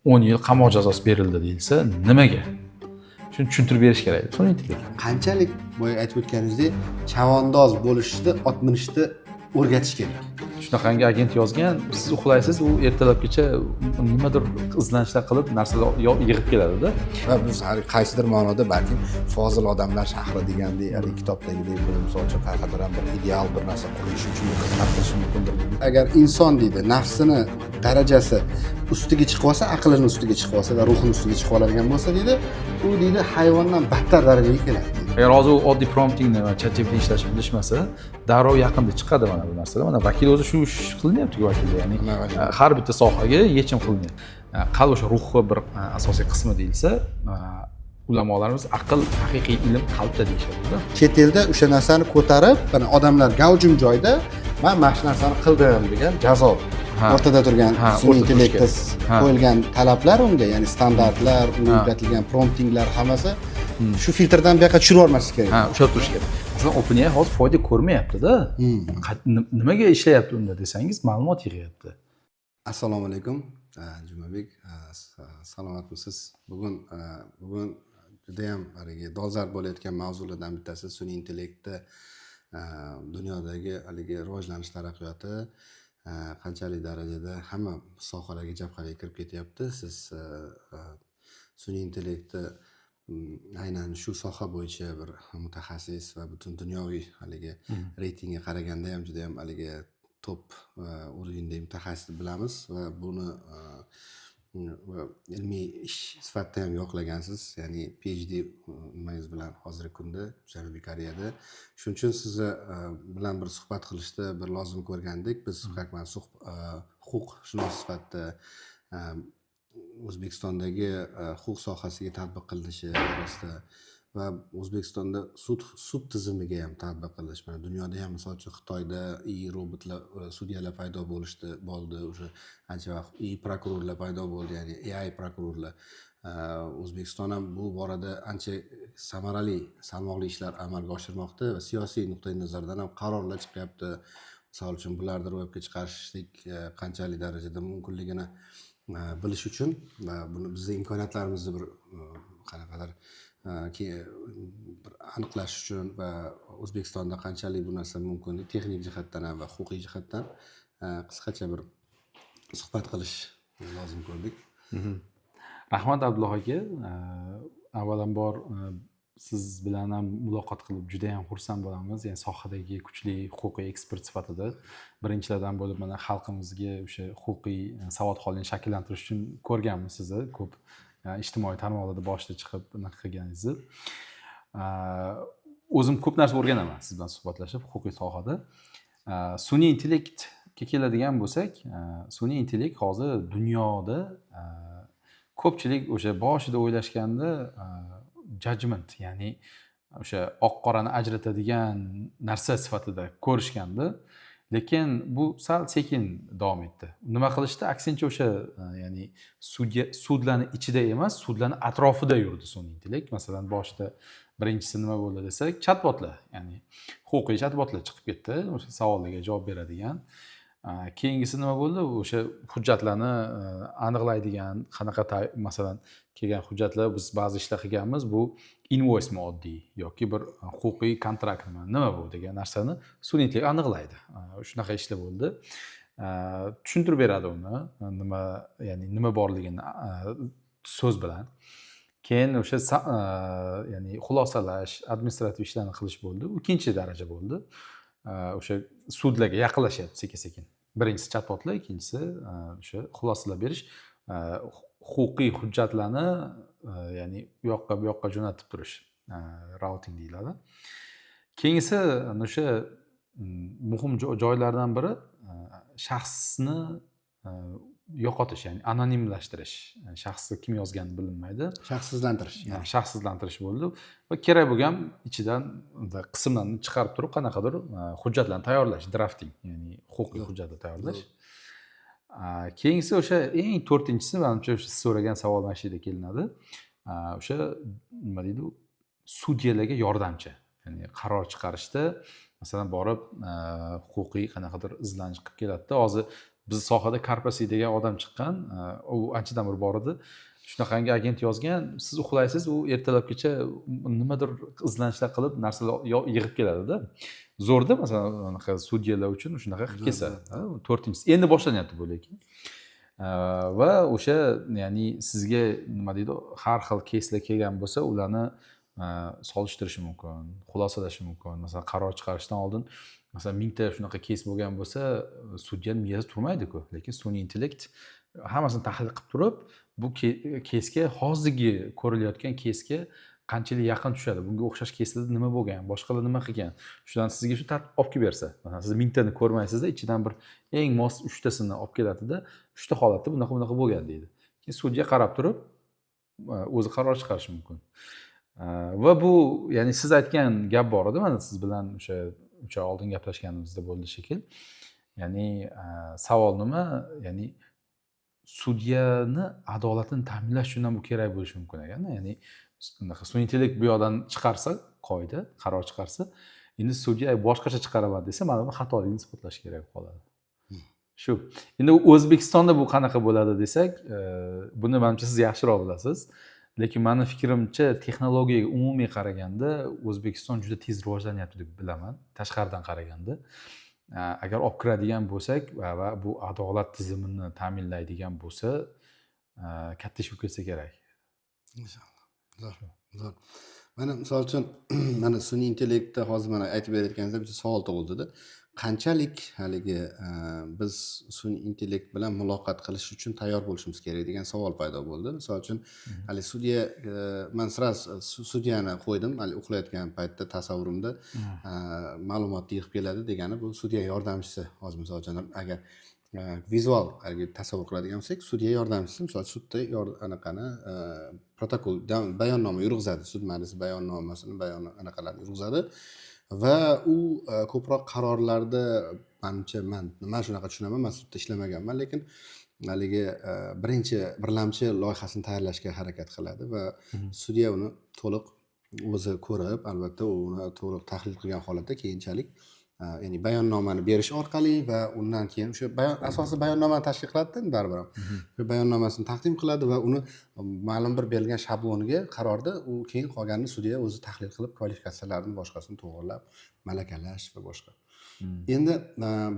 10 yil qamoq jazosi berildi deyilsa, nimaga? Shuni tushuntirib berish kerak. Sun'iy intellekt. Qanchalik boya aytib o'tganingizdek, chavandoz bo'lishni, ot minishni o'rgatish kerak. Shunaqangi agent yozgan, siz uxlaysiz, u ertalabgacha nimadir izlanishlar qilib narsalar yig'ib keladi-da. Va biz qaysidir ma'noda balkim Fozil odamlar shahri degandek, haligi kitobdagidek bir misol uchun qayerdir ham bir ideal bir narsa qurish uchun xizmat qilishi mumkindir. Agar inson deydi, nafsini darajasi ustiga chiqib olsa, aqlining ustiga chiqib olsa va ruhining ustiga chiqib oladigan bo'lsa deydi, u deydi hayvondan battar darajaga keladi. Agar hozir u oddiy promptingni va ChatGPT ishlashni bilishmasa, darrov yaqinda chiqadi mana bu narsalar. Mana vakil o'zi shu ish qilinyapti-ku vakilda, ya'ni har bitta sohaga yechim qilinadi. Qalb o'sha ruhi bir asosiy qismi deyilsa, ulamolarimiz aql haqiqiy ilm qalbda deyishadi-da. Chet elda o'sha narsani ko'tarib, mana odamlar gavjum joyda men mana shu narsani qildim degan jazo o'rtada turgan sun'iy intellektda qo'yilgan talablar unga, ya'ni standartlar, unga yuklatilgan promptinglar hammasi shu filtrdan bu yoqqa tushirib yubormaslik kerak. Ushlab turish kerak. Masalan, OpenAI hozir foyda ko'rmayapti-da. Nimaga ishlayapti unda desangiz, ma'lumot yig'yapti. Assalomu alaykum, Jumabek. Salomatmisiz? Bugun juda ham dolzarb bo'layotgan mavzulardan bittasi sun'iy intellektda dunyodagi haligi rivojlanish taraqqiyoti qanchalik darajada hamma sohalarga jabhaga kirib ketyapti. Siz sun'iy intellektda aynan shu soha bo'yicha bir mutaxassis va butun dunyoviy haligi reytingga qaraganda ham juda ham haligi top o'rinda mutaxassis bilamiz va buni ilmiy ish sifatida ham yo'qlagansiz, ya'ni PhD nimangiz bilan hozirgi kunda Janubiy Koreyada. Shuning uchun sizni bilan bir suhbat qilishni bir lozim ko'rgandik. Biz huquqshunos sifatida O'zbekistondagi huquq sohasiga tatbiq qilinishi borasida va O'zbekistonda sud tizimiga ham tatbiq qilinish. Mana dunyoda ham misol uchun Xitoyda robotlar sudyalar paydo bo'ldi, o'sha ancha vaqt prokurorlar paydo bo'ldi, ya'ni AI prokurorlar. O'zbekiston ham bu borada ancha samarali, salmoqli ishlar amalga oshirmoqda va siyosiy nuqtai nazardan ham qarorlar chiqyapti. Misol uchun bularni ro'yobga chiqarishlik qanchalik darajada mumkinligini bilish uchun va buni bizning imkoniyatlarimizni bir qanaqadir bir aniqlash uchun va O'zbekistonda qanchalik bu narsa mumkin texnik jihatdan ham va huquqiy jihatdan qisqacha bir suhbat qilish lozim ko'rdik. Rahmat Abdulloh aka, avvalambor siz bilan ham muloqot qilib juda ham xursand bo'lamiz. Ya'ni sohadagi kuchli huquqiy ekspert sifatida birinchilardan bo'lib mana xalqimizga o'sha huquqiy savodxonlikni shakllantirish uchun ko'rganmiz sizni ko'p ijtimoiy tarmoqlarda boshida chiqib bunaqa qilganingizni. O'zim ko'p narsa o'rganaman siz bilan suhbatlashib huquqiy sohada. Sun'iy intellektga keladigan bo'lsak, sun'iy intellekt hozir dunyoda ko'pchilik o'sha boshida o'ylashganda judgment, ya'ni o'sha oq qorani ajratadigan narsa sifatida ko'rishganda, lekin bu sal sekin davom etdi. Nima qilishdi? Aksincha o'sha ya'ni sudlarning ichida emas, sudlarning atrofida yurdi sun'iy intellekt. Masalan, boshida birinchisi nima bo'ldi desak, chatbotlar, ya'ni huquqiy chatbotlar chiqib ketdi, o'sha savollarga javob beradigan. Keyingisi nima bo'ldi? O'sha hujjatlarni aniqlaydigan, qanaqa masalan kelgan hujjatlar biz ba'zi ishlar qilganmiz, bu invoice-mi oddiy yoki bir huquqiy kontraktmi, nima bu degan narsani sun'iy intellekt aniqlaydi. Shunaqa ishlar bo'ldi. Tushuntirib beradi uni, nima borligini so'z bilan. Keyin o'sha ya'ni xulosalash, administrativ ishlarni qilish bo'ldi. Ikkinchi daraja bo'ldi. O'sha sudlarga yaqinlashyapti sekin-sekin. Birinchisi chatbotlar, ikkinchisi o'sha xulosalar berish, huquqiy hujjatlarni ya'ni u yoqqa bu yoqqa jo'natib turish, routing deyiladi. Keyingisi o'sha muhim joylardan biri shaxsni yo'qotish, ya'ni anonimlashtirish. Shaxsni kim yozgani bilinmaydi. Shaxsizlantirish bo'ldi va kerak bo'lgan ichidan qismlarni chiqarib turib qanaqadir hujjatlarni tayyorlash, drafting, ya'ni huquqiy hujjatlar tayyorlash. Keyingisi o'sha eng to'rtinchisi, menimcha o'sha siz so'ragan savol mana shu yerda kelinadi. O'sha nima deydi, sudyalarga yordamchi. Ya'ni qaror chiqarishda masalan borib huquqiy qanaqadir izlanish qilib keladi-da. Hozir biz sohada Karpasiy degan odam chiqqan, u anchadan beri bor edi. Shunaqangi agent yozgan, siz uxlaysiz, u ertalabgacha nimadir izlanishlar qilib narsalar yig'ib keladida. Zo'rda masalan anaqa sudyalar uchun shunaqa qilib kelsa, 4-inchisi endi boshlanyapti bu lekin. Va o'sha ya'ni sizga nima deydi, har xil keyslar kelgan bo'lsa, ularni solishtirishi mumkin, xulosalashi mumkin. Masalan, qaror chiqarishdan oldin masalan 1000 ta shunaqa keys bo'lgan bo'lsa, sudyaning miyasi turmaydi-ku, lekin sun'iy intellekt hammasini tahlil qilib turib, bu keysga hozirgi ko'rilayotgan keysga qanchalik yaqin tushadi, bunga o'xshash keyslarda nima bo'lgan, boshqalar nima qilgan, shularni sizga shu tartib olib kelib bersa, masalan siz 1000 tani ko'rmaysizda, ichidan bir eng mos 3 tasini olib keladida, 3 ta holatda bunaqa bo'lgan deydi. Keyin sudya qarab turib o'zi qaror chiqarishi mumkin. Va bu ya'ni siz aytgan gap bor edi, mana siz bilan o'sha oldin gaplashganimizda bo'ldi shekil. Ya'ni savol nima? Ya'ni sudyani adolatini ta'minlash uchun ham bu kerak bo'lishi mumkin ekanda. Ya'ni unaqa sun'iy intellekt bu yoqdan chiqarsa, qoida, qaror chiqarsa, endi sudya boshqacha chiqaraman desa, mana bu xatolikni isbotlash kerak qoladi. Shu. Endi O'zbekistonda bu qanaqa bo'ladi desak, buni menimcha siz yaxshiroq bilasiz. Lekin meni fikrimcha texnologiyaga umumiy qaraganda O'zbekiston juda tez rivojlanyapti deb bilaman, tashqaridan qaraganda. Agar olib kiradigan bo'lsak va bu adolat tizimini ta'minlaydigan bo'lsa, katta ish bo'lib ketsa kerak. Inshaalloh. Zo'r. Mana misol uchun mana sun'iy intellektda hozir mana aytib berayotganingizda bitta savol tug'ildida. Qanchalik haligi biz sun'iy intellekt bilan muloqot qilish uchun tayyor bo'lishimiz kerak degan savol paydo bo'ldi. Misol uchun hali sudya men sraz sudyani qo'ydim, hali uxlayotgan paytda tasavvurimda ma'lumotni yig'ib keladi degani bu sudya yordamchisi. Hozir misol uchun agar vizual tasavvur qiladigan bo'lsak, sudya yordamchisi misol sudda anaqani protokol bayonnoma yurg'izadi, sud majlisi bayonnomasini anaqalarni yurg'izadi va u ko'proq qarorlarda menimcha men shunaqa tushunaman, men sudda ishlamaganman, lekin haligi birinchi birlamchi loyihasini tayyorlashga harakat qiladi va sudya uni to'liq o'zi ko'rib, albatta uni to'liq tahlil qilgan holatda keyinchalik ya'ni bayonnomani berish orqali va undan keyin o'sha asosiy bayonnomani tashkil qiladi baribir. O'sha bayonnomasini taqdim qiladi va uni ma'lum bir berilgan shabloniga qarorda u keyin qolganini sudya o'zi tahlil qilib, kvalifikatsiyalarini boshqasini to'g'irlab, malakalash va boshqa. Endi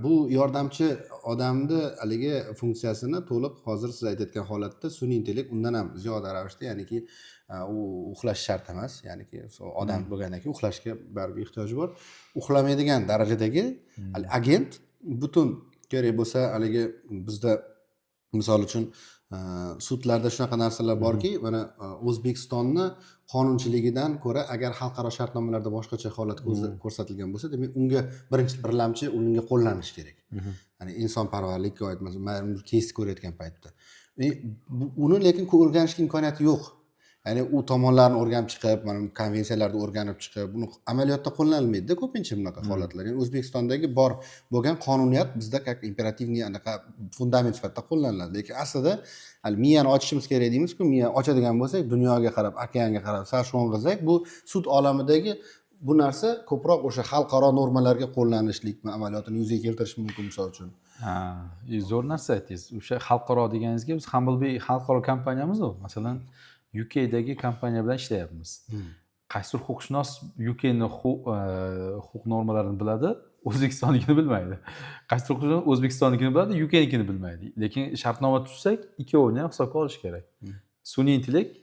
bu yordamchi odamni haligi funksiyasini to'liq hozir siz aytayotgan holatda sun'iy intellekt undan ham ziyoda ravishda, ya'niki u uxlash shart emas, ya'niki odam bo'lgandan keyin uxlashga baribir ehtiyoji bor. Uxlamaydigan darajadagi agent butun kerak bo'lsa haligi bizda misol uchun sudlarda shunaqa narsalar borki, mana O'zbekistonni qonunchiligidan ko'ra agar xalqaro shartnomalarda boshqacha holat ko'rsatilgan bo'lsa, demak unga birinchi birlamchi unga qo'llanish kerak. Ya'ni insonparvarlikka oid masalan keys ko'rayotgan paytda. Uni lekin o'rganishga imkoniyati yo'q. Ya'ni u tomonlarni o'rganib chiqib, mana konvensiyalarni o'rganib chiqib, buni amaliyotda qo'llanilmaydi-da ko'pincha bunaqa holatlar. Ya'ni O'zbekistondagi bor bo'lgan qonuniyat bizda как imperativniy anaqa fundament sifatida qo'llaniladi. Lekin aslida hali miyani ochishimiz kerak deymiz-ku, miya ochadigan bo'lsak, dunyoga qarab, okeanga qarab sal sho'ng'izsak, bu sud olamidagi bu narsa ko'proq o'sha xalqaro normalarga qo'llanishlik amaliyotini yuzaga keltirish mumkin misol uchun. Zo'r narsa aytdingiz. O'sha xalqaro deganingizga biz Humblebee xalqaro kompaniyamiz-ku, masalan UKdagi kompaniya bilan ishlayapmiz. Qaysidir huquqshunos UKning huquq normalarini biladi, O'zbekistonnikini bilmaydi. Qaysidir huquqshunos O'zbekistonnikini biladi, UKnikini bilmaydi. Lekin shartnoma tuzsak, ikkovini ham hisobga olish kerak. Sun'iy intellekt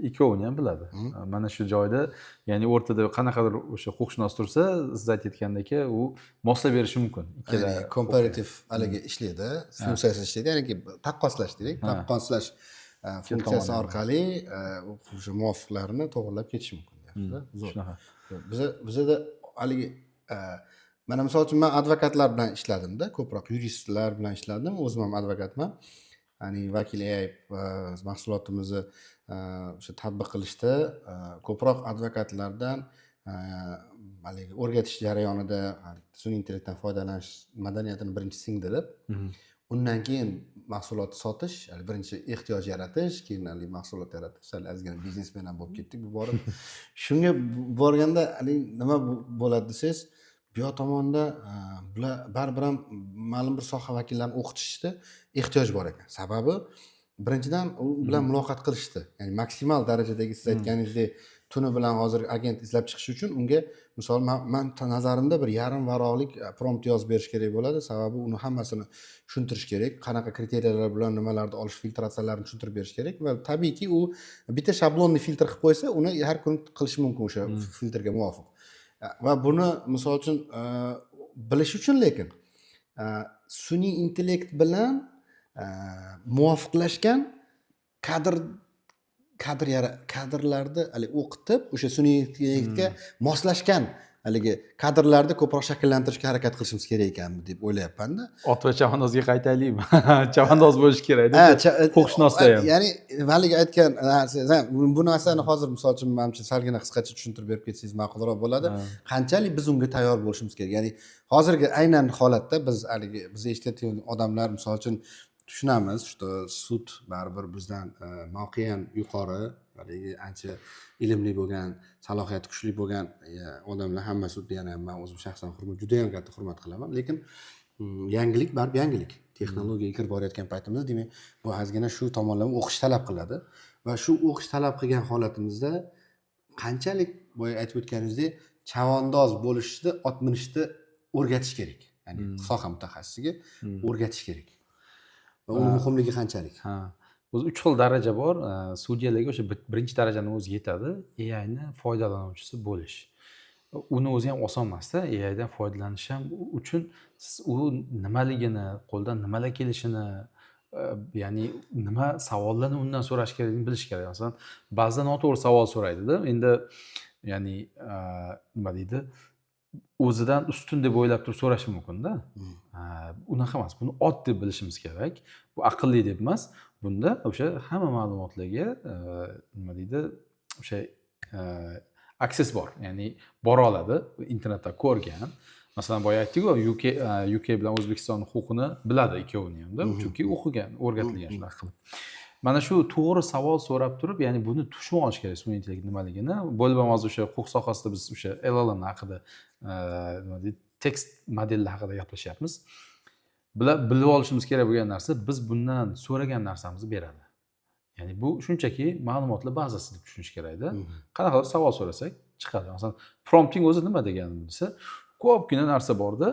ikkovini ham biladi. Mana shu joyda, ya'ni o'rtada qanaqadir o'sha huquqshunos tursa, siz aytayotgandek, u moslab berishi mumkin. Ikkala komparativ haligi ishlaydi, funksiyasi ishlaydi, ya'ni taqqoslash dedik, taqqoslash funksiyasi orqali o'sha muvofiqlarni to'g'irlab ketish mumkin deyapsiz. Shunaqa. Bizda haligi mana misol uchun men advokatlar bilan ishladimda, ko'proq yuristlar bilan ishladim, o'zim ham advokatman. Ya'ni vakil ayb mahsulotimizni o'sha tatbiq qilishda ko'proq advokatlardan haligi o'rgatish jarayonida sun'iy intellektdan foydalanish madaniyatini birinchi singdirib, undan keyin mahsulotni sotish, birinchi ehtiyoj yaratish, keyin mahsulot yaratish, ozgina biznesmen ham bo'lib ketdik bu borada. Shunga borganda nima bo'ladi desangiz, bu yoq tomonda bular baribir ham ma'lum bir soha vakillarini o'qitishda ehtiyoj bor ekan. Sababi birinchidan u bilan muloqot qilishdi. Ya'ni maksimal darajadagi siz aytganingizdek tuni bilan hozir agent izlab chiqish uchun unga misol man nazarimda bir yarim varaqlik prompt yozib berish kerak bo'ladi. Sababi uni hammasini tushuntirish kerak. Qanaqa kriteriyalar bilan nimalarni olish filtratsiyalarini tushuntirib berish kerak va tabiiyki u bitta shablonni filtr qilib qo'ysa, uni har kun qilish mumkin o'sha filtrga muvofiq. Va buni misol uchun bilish uchun lekin sun'iy intellekt bilan muvofiqlashgan kadrlarni haligi o'qitib o'sha sun'iy intellektga moslashgan haligi kadrlarni ko'proq shakllantirishga harakat qilishimiz kerak ekanmi deb o'ylayapman-da. Ot va chavandozga qaytaylikmi? Chavandoz bo'lish kerak-da. Huquqshunosda ham. Ya'ni haligi aytgan bu narsani hozir misol uchun menimcha salgina qisqacha tushuntirib berib ketsangiz ma'qulroq bo'ladi. Qanchalik biz unga tayyor bo'lishimiz kerak. Ya'ni hozirgi aynan holatda biz haligi biz eshitayotgan odamlar misol uchun tushunamiz, что sud baribir bizdan mavqeyan yuqori, haligi ancha ilmli bo'lgan, salohiyati kuchli bo'lgan odamlar hamma sudni yana men o'zim shaxsan juda ham katta hurmat qilaman, lekin yangilik baribir yangilik. Texnologiyaga kirib borayotgan paytimizda, demak, bu ozgina shu tomonlama o'qish talab qiladi va shu o'qish talab qilgan holatimizda qanchalik boya aytib o'tganingizdek chavandoz bo'lishni, ot minishni o'rgatish kerak. Ya'ni soha mutaxassisiga o'rgatish kerak. Va uning muhimligi qanchalik? Ha. O'zi 3 xil daraja bor. Sudyalarga o'sha birinchi darajani o'zi yetadi. AI ni foydalanuvchisi bo'lish. Uni o'zi ham oson emas-da. AI dan foydalanish ham uchun siz u nimaligini, qo'ldan nimalar kelishini, ya'ni nima savollarni undan so'rash kerakligini bilish kerak. Masalan, ba'zida noto'g'ri savol so'raydi-da. Endi ya'ni nima deydi? O'zidan ustun deb o'ylab turib so'rashi mumkin-da. Unaqa emas. Buni ot deb bilishimiz kerak. Bu aqlli deb emas. Bunda o'sha hamma ma'lumotlarga nima deydi? O'sha access bor. Ya'ni bora oladi, internetda ko'rgan. Masalan, boya aytdik-ku, UK bilan O'zbekiston huquqini biladi ikkovini ham-da, chunki o'qigan, o'rgatilgan shunaqa qilib. Mana shu to'g'ri savol so'rab turib, ya'ni buni tushunib olish kerak sun'iy intellekt nimaligini. Bo'lmasa o'sha huquq sohasida biz o'sha LLM haqida nima deydi, tekst modellar haqida gaplashyapmiz. Bilib olishimiz kerak bo'lgan narsa, biz bundan so'ragan narsamizni beradi. Ya'ni bu shunchaki ma'lumotlar bazasi deb tushunish kerak-da. Qanaqadir savol so'rasak chiqadi. Masalan, prompting o'zi nima deganini bilsa, ko'pgina narsa bor-da.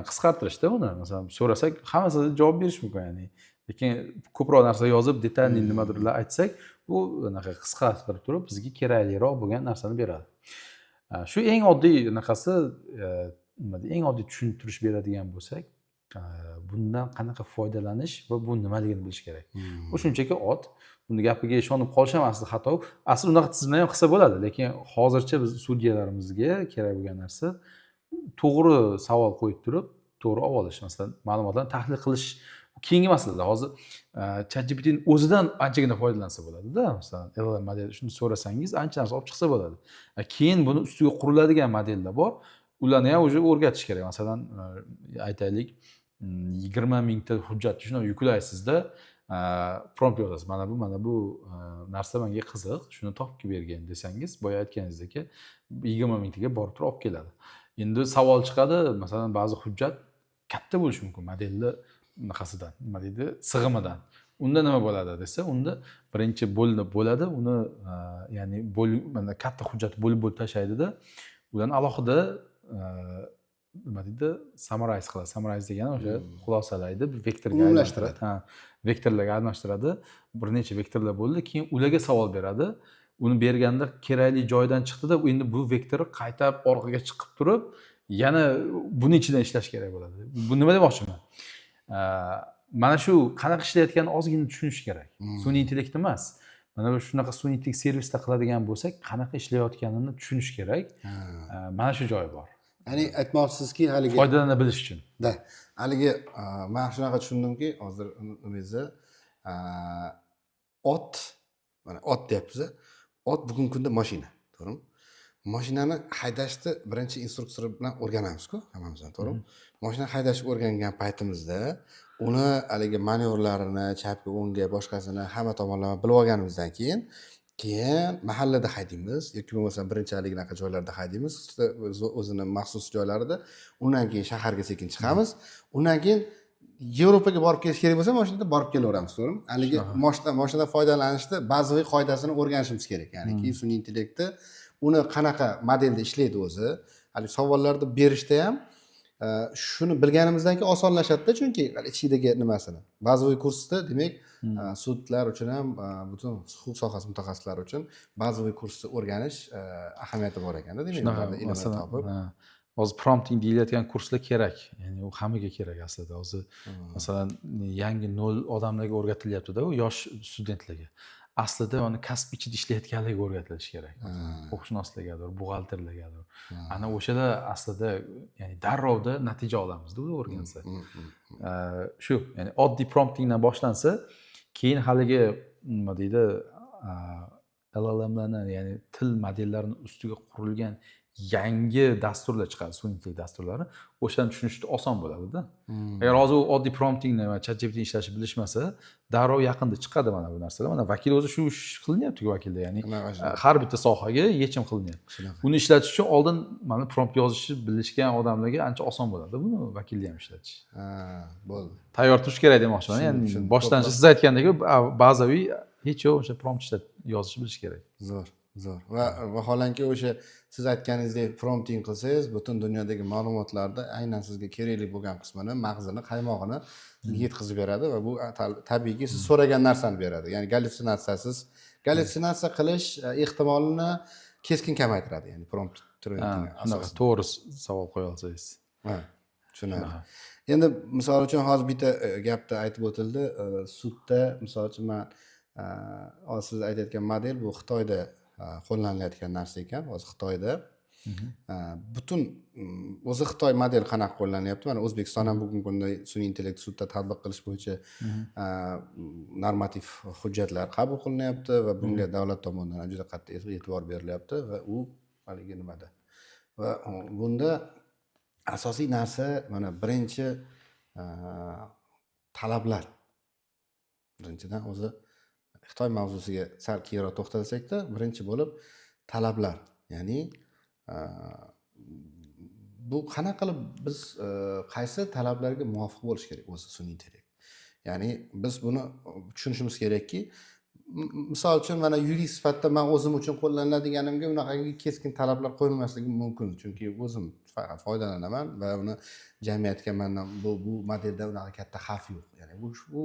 Qisqartirishda uni, masalan, so'rasak hammasiga javob berish mumkin, ya'ni. Lekin ko'proq narsa yozib, detalli nimadirlar aytsak, bu anaqa qisqartirib turib bizga kerakliroq bo'lgan narsani beradi. Shu eng oddiy anaqasi, nima deydi, eng oddiy tushuntirish beradigan bo'lsak, bundan qanaqa foydalanish va bu nimaligini bilish kerak. Bu shunchaki ot. Buni gapiga ishonib qolish ham asli xato. Asli unaqa tizimdan ham qilsa bo'ladi, lekin hozircha biz sudyalarimizga kerak bo'lgan narsa to'g'ri savol qo'yib turib, to'g'ri olib olish. Masalan, ma'lumotlarni tahlil qilish keyingi masala. Hozir ChatGPT o'zidan anchagina foydalansa bo'ladi-da. Masalan, LLM model shuni so'rasangiz, ancha narsa olib chiqsa bo'ladi. Keyin buni ustiga quriladigan modellar bor. Ularni ham o'zi o'rgatish kerak. Masalan, aytaylik, 20 mingta hujjatni shuni yuklaysizda, prompt yozasiz. Mana bu narsa menga qiziq, shuni topib bergin desangiz, boya aytganingizdek 20 mingtaga borib turib olib keladi. Endi savol chiqadi, masalan, ba'zi hujjat katta bo'lishi mumkin modelni naqasidan, nima deydi, sig'imidan. Unda nima bo'ladi desa, unda birinchi bo'ladi, uni ya'ni mana katta hujjat bo'lib tashlaydi-da, ularni alohida nima deydi, summarize qiladi. Summarize degani o'sha xulosalaydi, vektorga almashtiradi. Vektorlarga almashtiradi. Bir necha vektorlar bo'ldi, keyin ularga savol beradi. Uni berganda kerakli joydan chiqdi-da, endi bu vektori qaytab orqaga chiqib turib, yana buni ichidan ishlash kerak bo'ladi. Bu nima demoqchiman? Mana shu qanaqa ishlayotganini ozgina tushunish kerak. Sun'iy intellekt emas. Mana shunaqa sun'iy intellekt servisda qiladigan bo'lsak, qanaqa ishlayotganini tushunish kerak. Mana shu joyi bor. Ya'ni aytmoqchisizki, haligi foydalana bilish uchun. Haligi men shunaqa tushundimki, hozir o'zingizni mana ot deyapsiz. Ot bugungi kunda mashina, to'g'rimi? Mashinani haydashni birinchi instruktor bilan o'rganamiz-ku, hammamiz, to'g'rimi? Mashina haydashni o'rgangan paytimizda uni haligi manevrlarini, chapga, o'ngga, boshqasini hamma tomonlama bilib olganimizdan keyin keyin mahallada haydaymiz yoki bo'lmasa birinchi haligi anaqa joylarda haydaymiz, o'zini maxsus joylarida. Undan keyin shaharga sekin chiqamiz. Undan keyin Yevropaga borib kelish kerak bo'lsa, mashinada borib kelaveramiz, to'g'rimi? Haligi mashinadan foydalanishda bazaviy qoidasini o'rganishimiz kerak. Ya'niki sun'iy intellektni uni qanaqa modelda ishlaydi o'zi, hali savollarni berishda ham shuni bilganimizdan keyin osonlashadi-da, chunki ichidagi nimasini. Bazaviy kursda, demak, sudlar uchun ham, butun huquq sohasi mutaxassislari uchun bazaviy kursni o'rganish ahamiyati bor ekanda, demak, ularda ilmni topib. Hozir prompting deyilayotgan kurslar kerak. Ya'ni u hammaga kerak aslida. Hozir masalan yangi 0 odamlarga o'rgatilyapti-da, u yosh studentlarga. Aslida uni kasb ichida ishlayotganlarga o'rgatilishi kerak. Huquqshunoslargadir, buxgalterlargadir. Ana o'shalar aslida ya'ni darrovda natija olamiz-da, u o'rgansa. Shu, ya'ni oddiy promptingdan boshlansa, keyin haligi nima deydi, LLMlarni, ya'ni til modellarini ustiga qurilgan yangi dasturlar chiqadi, sun'iy intellekt dasturlari. O'shani tushunishda oson bo'ladi-da. Agar hozir u oddiy promptingni va ChatGPT ishlashni bilishmasa, darrov yaqinda chiqadi mana bu narsalar. Mana vakil o'zi shu ish qilinyapti-ku vakilda, ya'ni har bitta sohaga yechim qilinyapti. Buni ishlatish uchun oldin mana prompt yozishni bilishgan odamlarga ancha oson bo'ladi buni vakilda ham ishlatish. Bo'ldi. Tayyor turish kerak demoqchiman. Ya'ni boshlanishi siz aytgandek bazaviy hech yo'q o'sha prompt yozishni bilish kerak. Zo'r. Va vaholanki o'sha siz aytganingizdek prompting qilsangiz, butun dunyodagi ma'lumotlarni aynan sizga kerakli bo'lgan qismini, mag'zini, qaymog'ini sizga yetkazib beradi va bu tabiiyki siz so'ragan narsani beradi. Ya'ni gallyutsinatsiya qilish ehtimolini keskin kamaytiradi, ya'ni prompt trainingning asosida. To'g'ri savol qo'ya olsangiz. Tushunarli. Endi misol uchun hozir bitta gapda aytib o'tildi, sudda misol uchun men siz aytayotgan model bu Xitoyda qo'llanilayotgan narsa ekan. Hozir Xitoyda butun o'zi Xitoy model qanaqa qo'llanyapti? Mana O'zbekiston ham bugungi kunda sun'iy intellekt sudda tatbiq qilish bo'yicha normativ hujjatlar qabul qilinyapti va bunga davlat tomonidan juda qattiq e'tibor berilyapti va u haligi nimada. Va bunda asosiy narsa mana birinchi talablar. Birinchidan o'zi Xitoy mavzusiga sal keyinroq to'xtalsakda, birinchi bo'lib talablar. Ya'ni bu qanaqa qilib biz qaysi talablarga muvofiq bo'lish kerak o'zi sun'iy intellekt. Ya'ni biz buni tushunishimiz kerakki, misol uchun mana yurist sifatida men o'zim uchun qo'llaniladiganimga unaqangi keskin talablar qo'ymasligim mumkin, chunki o'zim faqat foydalanaman va uni jamiyatga mendan bu modelda unaqa katta xavf yo'q. Ya'ni bu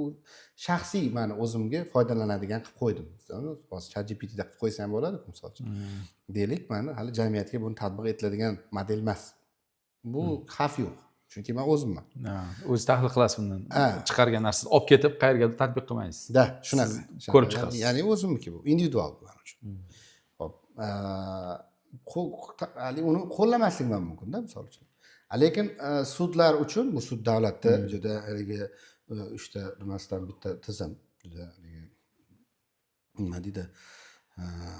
shaxsiy meni o'zimga foydalanadigan qilib qo'ydim. Hozir ChatGPTda qilib qo'ysam bo'ladi, misol uchun. Deylik, meni hali jamiyatga buni tatbiq etiladigan model emas. Bu xavf yo'q. Chunki men o'zimman. O'zi tahlil qilasiz undan. Chiqargan narsani olib ketib, qayergadir tatbiq qilmaysiz. Shunaqa. Ko'rib chiqasiz. Ya'ni o'zimniki bu, individual men uchun. Xo'p, hali uni qo'llamaslik ham mumkin-da, misol uchun. Lekin sudlar uchun bu sud davlatda juda haligi 3 ta nimasidan bitta tizim, juda haligi nima deydi?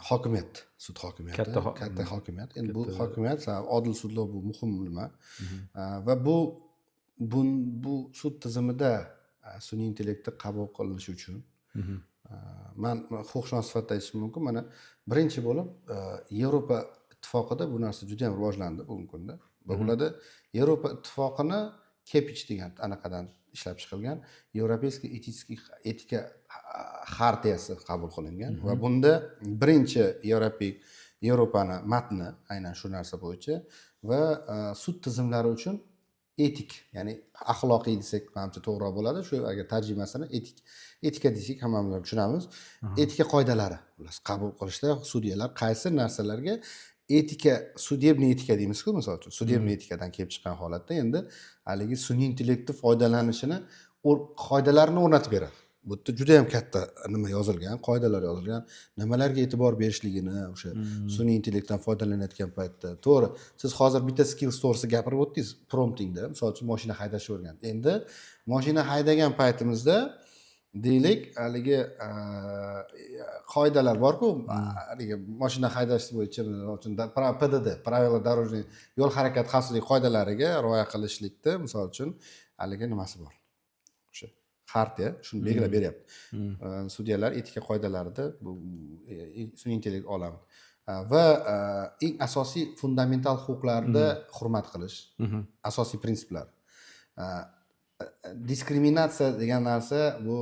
Hokimiyat, sud hokimiyati, katta hokimiyat. Endi bu hokimiyat, odil sudlov bu muhim nima. Va bu sud tizimida sun'iy intellektni qabul qilinishi uchun men huquqshunos sifatida aytishim mumkin. Mana birinchi bo'lib Yevropa ittifoqida bu narsa juda ham rivojlandi bugungi kunda. Va ularda Yevropa ittifoqini KEPICH degan anaqadan ishlab chiqilgan Европейский etika xartiyasi qabul qilingan va bunda birinchi Yevropani matni aynan shu narsa bo'yicha va sud tizimlari uchun etik, ya'ni axloqiy desak menimcha to'g'riroq bo'ladi. Shu agar tarjimasini etika desak hammamiz tushunamiz. Etika qoidalari qabul qilishda sudyalar qaysi narsalarga sudebniy etika deymiz-ku, misol uchun sudebniy etikadan kelib chiqqan holatda endi haligi sun'iy intellektni foydalanishini qoidalarini o'rnatib beradi. Bu yerda juda ham katta nima yozilgan, qoidalar yozilgan, nimalarga e'tibor berishligini o'sha sun'iy intellektdan foydalanayotgan paytda. To'g'ri, siz hozir bitta skills to'g'risida gapirib o'tdingiz promptingda, misol uchun mashina haydashni o'rgan. Endi mashina haydagan paytimizda deylik, haligi qoidalar bor-ku, haligi mashina haydash bo'yicha uchun PDD, правила дорожный yo'l harakati xavfsizligi qoidalariga rioya qilishlikda misol uchun haligi nimasi bor. O'sha xartiya shuni belgilab beryapti. Sudyalar etika qoidalarida bu sun'iy intellekt olami va eng asosiy fundamental huquqlarni hurmat qilish asosiy prinsiplar. Diskriminatsiya degan narsa bu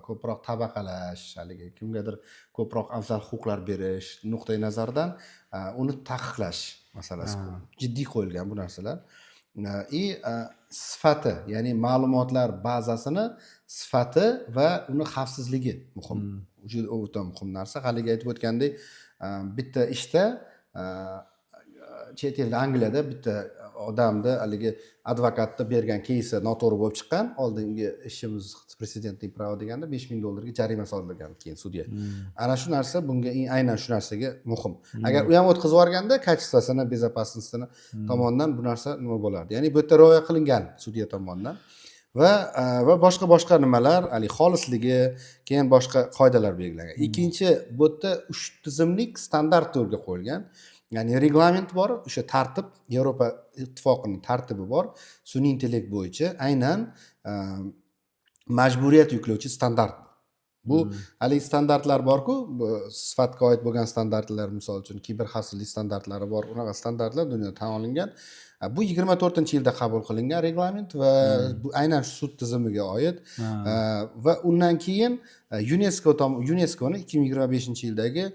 ko'proq tabaqalash, haligi kimgadir ko'proq afzal huquqlar berish nuqtai nazaridan uni taqiqlash masalasi jiddiy qo'yilgan bu narsalar. Sifati, ya'ni ma'lumotlar bazasini sifati va uni xavfsizligi muhim. Juda o'ta muhim narsa. Haligi aytib o'tgandek, bitta ishda chet elda Angliyada bitta odamni haligi advokatni bergan кейsi noto'g'ri bo'lib chiqqan, oldingi ishimiz prezidentning pravo deganda $5000 jarima solingan keyin sudya. Ana shu narsa bunga aynan shu narsaga muhim. Agar u ham o'tkazib yuborganda kачествосini, безопасностini tomonidan bu narsa nima bo'lardi? Ya'ni bu yerda rioya qilingan sudya tomonidan va boshqa nimalar, hali xolisligi, keyin boshqa qoidalar belgilangan. Ikkinchi bu yerda 3 tizimlik standart yo'lga qo'yilgan. Ya'ni reglament bor, o'sha tartib, Yevropa ittifoqining tartibi bor. Sun'iy intellekt bo'yicha aynan majburiyat yuklovchi standart. Bu haligi standartlar bor-ku, sifatga oid bo'lgan standartlar, misol uchun kiberxavfsizlik standartlari bor. Unaqa standartlar dunyoda tan olingan. Bu 24-yilda qabul qilingan reglament va bu aynan sud tizimiga oid va undan keyin UNESCOning 2025-yildagi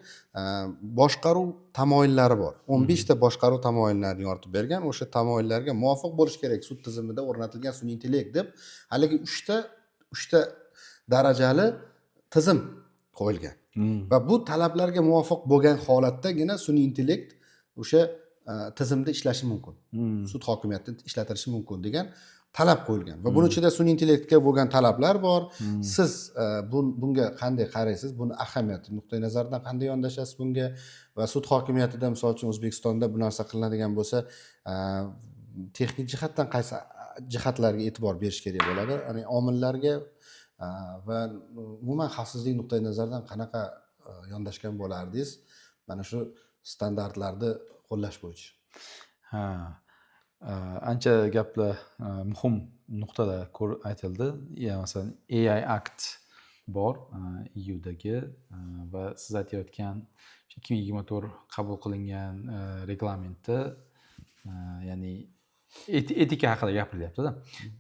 boshqaruv tamoyillari bor. 15 ta boshqaruv tamoyillarini yoritib bergan. O'sha tamoyillarga muvofiq bo'lish kerak sud tizimida o'rnatilgan sun'iy intellekt deb haligi 3 ta darajali tizim qo'yilgan. Va bu talablarga muvofiq bo'lgan holatdagina sun'iy intellekt o'sha tizimda ishlashi mumkin. Sud hokimiyatini ishlatilishi mumkin degan talab qo'yilgan. Va buning ichida sun'iy intellektga bo'lgan talablar bor. Siz bunga qanday qaraysiz? Buni ahamiyati nuqtai nazaridan qanday yondashasiz bunga? Va sud hokimiyatida, misol uchun O'zbekistonda bu narsa qilinadigan bo'lsa, texnik jihatdan qaysi jihatlarga e'tibor berish kerak bo'ladi? Ya'ni omillarga va umuman xavfsizlik nuqtai nazaridan qanaqa yondashgan bo'lardingiz? Mana shu standartlarni qo'llash bo'yicha. Ancha gaplar muhim nuqtalar aytildi. Masalan, AI Act bor EUdagi va siz aytayotgan 2024 qabul qilingan reglamentda, ya'ni etika haqida gapirilyapti-da.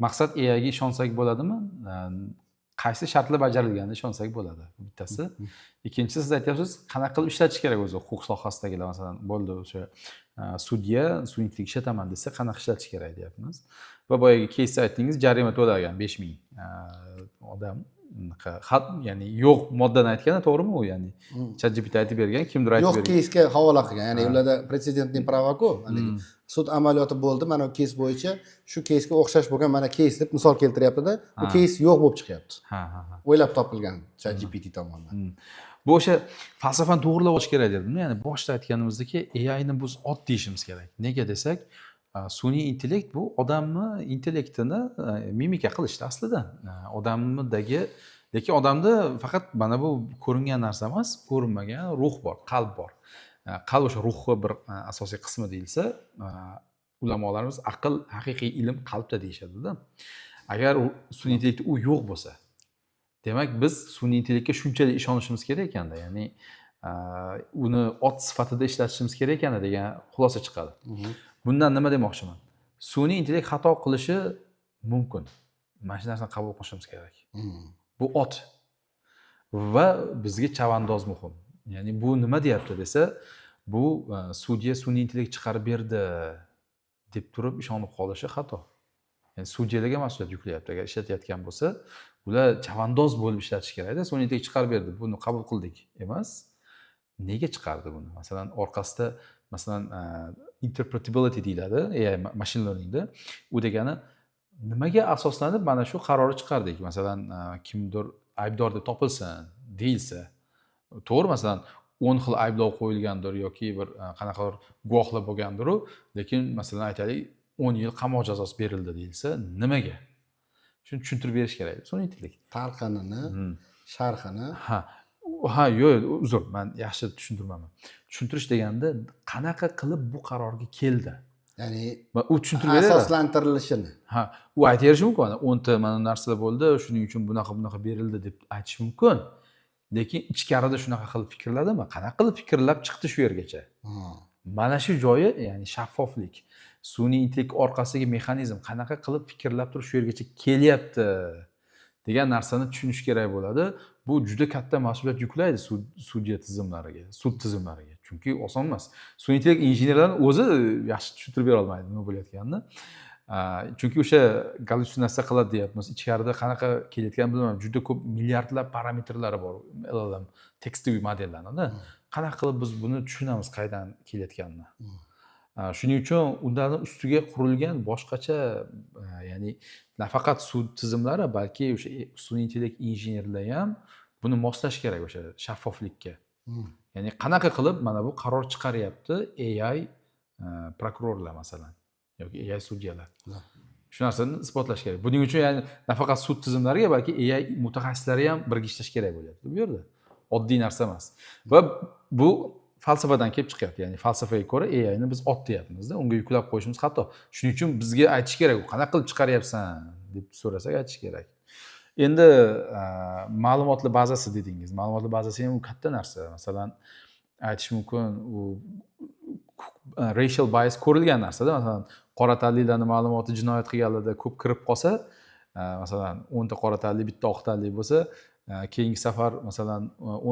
Maqsad AIga ishonsak bo'ladimi? Qaysi shartlar bajarilganini ishonsak bo'ladi. Bittasi. Ikkinchisi, siz aytyapsiz, qanaqa qilib ishlatish kerak o'zi huquq sohasidagilar, masalan, bo'ldi o'sha sudya sun'iy intellekt ishlataman desa, qanaqa ishlatish kerak deyapmiz. Va boyagi keysda aytdingiz, jarima to'lagan 5000 odam. Ya'ni yo'q moddani aytgani to'g'rimi u? Ya'ni ChatGPT aytib bergan, kimdir aytib bergan. Yo'q keysga havola qilgan. Ya'ni ularda prezidentning pravo-ku, haligi sud amaliyoti bo'ldi, mana bu keys bo'yicha shu keysga o'xshash bo'lgan mana keys deb misol keltiryapti-da, bu keys yo'q bo'lib chiqyapti. O'ylab topilgan ChatGPT tomonidan. Bu o'sha falsafani to'g'rilab olish kerak dedim. Ya'ni boshda aytganimizdek, AIni biz ot deyishimiz kerak. Nega desak, sun'iy intellekt bu odamni intellektini mimika qilishdi aslida. Odamdagi, lekin odamda faqat mana bu ko'ringan narsa emas, ko'rinmagan ruh bor, qalb bor. Qalb o'sha ruhni bir asosiy qismi deyilsa, ulamolarimiz aql, haqiqiy ilm qalbda deyishadi-da. Agar sun'iy intellekt u yo'q bo'lsa, demak biz sun'iy intellektga shunchalik ishonishimiz kerak ekanda, ya'ni uni ot sifatida ishlatishimiz kerak ekanda degan xulosa chiqadi. Bundan nima demoqchiman? Sun'iy intellekt xato qilishi mumkin. Mana shu narsani qabul qilishimiz kerak. Bu ot va bizga chavandoz muhim. Ya'ni bu nima deyapti desa, bu sudya sun'iy intellekt chiqarib berdi deb turib ishonib qolishi xato. Ya'ni sudyalarga mas'uliyat yuklayapti. Agar ishlatayotgan bo'lsa, ular chavandoz bo'lib ishlatish kerak-da. Sun'iy intellekt chiqarib berdi, buni qabul qildik emas. Nega chiqardi buni? Masalan, orqasida masalan interpretability deyiladi AI machine learningda. U degani nimaga asoslanib mana shu qarorni chiqardik? Masalan, kimdir aybdor deb topilsin deyilsa, to'g'ri, masalan 10 xil ayblov qo'yilgandir yoki bir qanaqadir guvohlar bo'lgandir, lekin masalan aytaylik 10 yil qamoq jazosi berildi deyilsa, nimaga? Shuni tushuntirib berish kerak. Sun'iy intellekt talqinini, sharhini. Yo'q, uzr, men yaxshi tushuntirmaman. Tushuntirish deganda qanaqa qilib bu qarorga keldi? Ya'ni va u tushuntirib beradi. asoslantirilishini. Ha, u aytaverishi mumkin. 10 ta mana narsalar bo'ldi, shuning uchun bunaqa berildi deb aytish mumkin. Lekin ichkarida shunaqa qilib fikrladimi? Qanaqa qilib fikrlab chiqdi shu yergacha? Mana shu joyi, ya'ni shaffoflik, sun'iy intellekt orqasidagi mexanizm qanaqa qilib fikrlab turib shu yergacha kelyapti degan narsani tushunish kerak bo'ladi. Bu juda katta mas'uliyat yuklaydi sudya tizimlariga, sud tizimlariga. Chunki oson emas. Sun'iy intellekt injenerlarning o'zi yaxshi tushuntirib bera olmaydi nima bo'layotganini. Chunki o'sha gallyutsinatsiya qiladi deyapmiz. Ichkarida qanaqa kelayotganini bilmayman. Juda ko'p milliardlab parametrlari bor LLM tekstoviy modellarning. Qanaqa qilib biz buni tushunamiz qaydan kelayotganini. Shuning uchun ularning ustiga qurilgan boshqacha, ya'ni nafaqat sud tizimlari, balki o'sha sun'iy intellekt injenerlari ham buni moslash kerak o'sha shaffoflikka. Ya'ni qanaqa qilib mana bu qaror chiqaryapti AI prokurorlar masalan yoki AI sudyalar. Shu narsani isbotlash kerak. Buning uchun ya'ni nafaqat sud tizimlariga, balki AI mutaxassislari ham birga ishlash kerak bo'lyapti bu yerda. Oddiy narsa emas. Va bu falsafadan kelib chiqyapti. Ya'ni falsafaga ko'ra AI ni biz ot deyapmiz-da, unga yuklab qo'yishimiz xato. Shuning uchun bizga aytish kerak, qanaqa qilib chiqaryapsan deb so'rasak aytish kerak. Endi ma'lumotlar bazasi dedingiz. Ma'lumotlar bazasi ham katta narsa. Masalan, aytish mumkin, u racial bias ko'rilgan narsa-da. Masalan, qora tanlilarning ma'lumoti jinoyat qilganlarda ko'p kirib qolsa, masalan 10 ta qora tanli, bitta oq tanli bo'lsa, keyingi safar masalan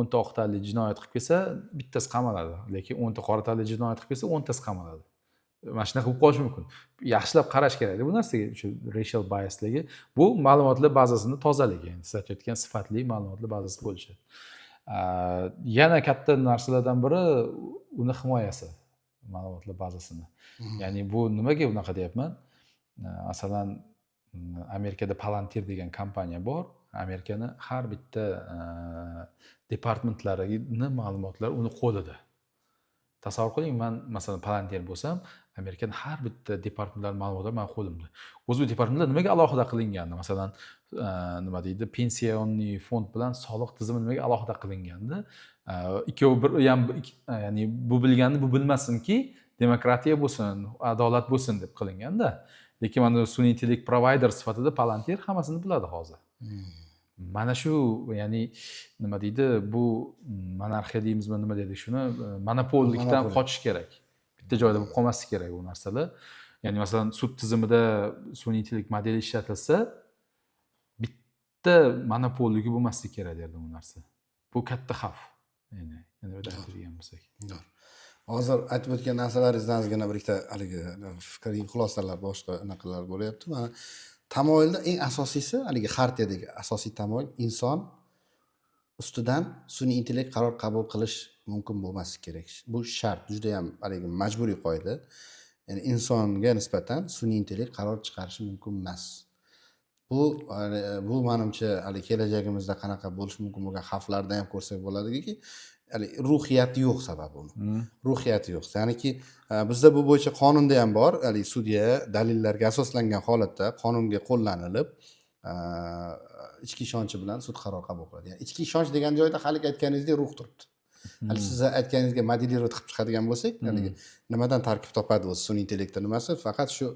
10 ta oq tanli jinoyat qilib kelsa, bittasi qamaladi. Lekin 10 ta qora tanli jinoyat qilib kelsa, 10 tasi qamaladi. Mana shunaqa bo'lib qolishi mumkin. Yaxshilab qarash kerak bu narsaga, o'sha racial biasligi. Bu ma'lumotlar bazasini tozaligi, ya'ni siz aytayotgan sifatli ma'lumotlar bazasi bo'lishi. Yana katta narsalardan biri uni himoyasi, ma'lumotlar bazasini. Ya'ni bu nimaga bunaqa deyapman? Masalan, Amerikada Palantir degan kompaniya bor. Amerikaning har bitta departamentlarining ma'lumotlari uni qo'lida. Tasavvur qiling, men masalan Palantir bo'lsam, Amerikaning har bitta departamentlari ma'lumotlari men qo'limda. O'zi departamentlar nimaga alohida qilingandi? Masalan, nima deydi, pensioniy fond bilan soliq tizimi nimaga alohida qilingandi? Ikkovi bir ham, ya'ni bu bilganni bu bilmasinki, demokratiya bo'lsin, adolat bo'lsin deb qilinganda. Lekin mana sun'iy intellekt provider sifatida Palantir hammasini biladi hozir. Mana shu, ya'ni nima deydi, bu monarxiya deymizmi, nima deydi shuni, monopollikdan qochish kerak. Bitta joyda bo'lib qolmaslik kerak bu narsalar. Ya'ni masalan sud tizimida sun'iy intellekt modeli ishlatilsa, bitta monopolligi bo'lmaslik kerak derdi bu narsa. Bu katta xavf. Ya'ni yana bir aytadigan bo'lsak. Hozir aytib o'tgan narsalaringizdan ozgina bir ikkita haligi fikriy xulosalar, boshqa anaqalar bo'lyapti. Mana tamoyilda eng asosiysi, haligi xartiyadagi asosiy tamoyil inson ustidan sun'iy intellekt qaror qabul qilish mumkin bo'lmasligi kerak. Bu shart, juda ham haligi majburiy qoida. Ya'ni insonga nisbatan sun'iy intellekt qaror chiqarishi mumkin emas. Bu menimcha hali kelajagimizda qanaqa bo'lishi mumkin bo'lgan xavflardan ham ko'rsak bo'ladiki, hali ruhiyati yo'q sababi uni. Ruhiyati yo'q. Ya'niki bizda bu bo'yicha qonunda ham bor, hali sudya dalillarga asoslangan holatda qonunga qo'llanilib, ichki ishonchi bilan sud qaror qabul qiladi. Ya'ni ichki ishonch degan joyda hali aytganingizdek ruh turibdi. Hali siz aytganingizga modelировать qilib chiqadigan bo'lsak, ya'ni nimadan tarkib topadi o'zi sun'iy intellektda nimasi? Faqat shu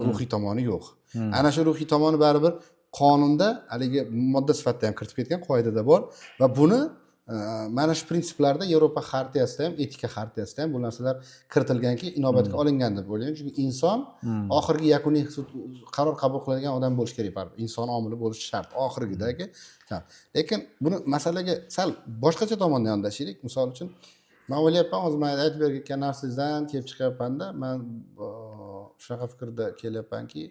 ruhiy tomoni yo'q. Ana shu ruhiy tomoni baribir qonunda haligi modda sifatida ham kiritib ketgan, qoidada bor va buni mana shu prinsiplarda Yevropa xartiyasida ham, etika xartiyasida ham bu narsalar kiritilganki, inobatga olingan deb o'ylayman. Chunki inson oxirgi yakuniy qaror qabul qiladigan odam bo'lish kerak baribir. Inson omili bo'lishi shart oxirgidagi. Lekin buni masalaga sal boshqacha tomondan yondashaylik. Misol uchun, men o'ylayapman, hozir men aytib bergan narsangizdan kelib chiqyapman-da, men shunaqa fikrda kelyapmanki,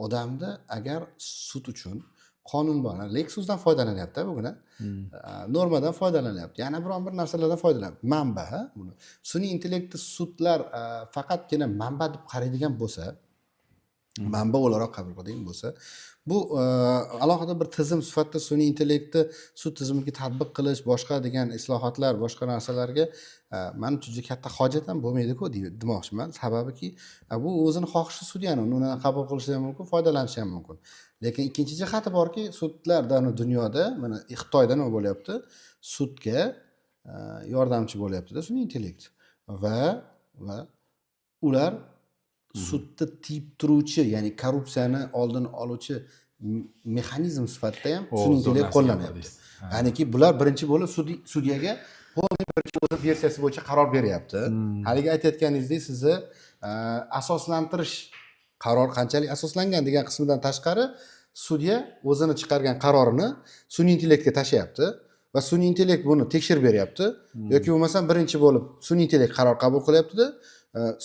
odamda agar sud uchun qonun bor, Lexusdan foydalanyapti buguna. Normadan foydalanyapti. Yana biron bir narsalardan foydalanyapti. Manba, buni. Sun'iy intellektni sudlar faqatgina manba deb qaraydigan bo'lsa, manba o'laroq qabul qiladigan bo'lsa, bu alohida bir tizim sifatida sun'iy intellektni sud tizimiga tatbiq qilish, boshqa degan islohotlar, boshqa narsalarga men juda katta hojat ham bo'lmaydi-ku demoqchiman. Sababiki, bu o'zini xohishi sudyani uni qabul qilishi ham mumkin, foydalanishi ham mumkin. Lekin ikkinchi jihati borki, sudlarda dunyoda, mana Xitoyda nima bo'lyapti? Sudga yordamchi bo'lyapti-da sun'iy intellekt va ular sudni tiyib turuvchi, ya'ni korrupsiyani oldini oluvchi mexanizm sifatida ham sun'iy zo'r intellekt narsa qo'llanayapti. gapirdi. Ya'niki bular birinchi bo'lib sudyaga o'z versiyasi bo'yicha qaror beryapti. Haligi aytayotganingizdek, sizni asoslantirish, qaror qanchalik asoslangan degan qismidan tashqari sudya o'zini chiqargan qarorini sun'iy intellektga tashlayapti va sun'iy intellekt buni tekshirib beryapti yoki bo'lmasam birinchi bo'lib sun'iy intellekt qaror qabul qilyaptida,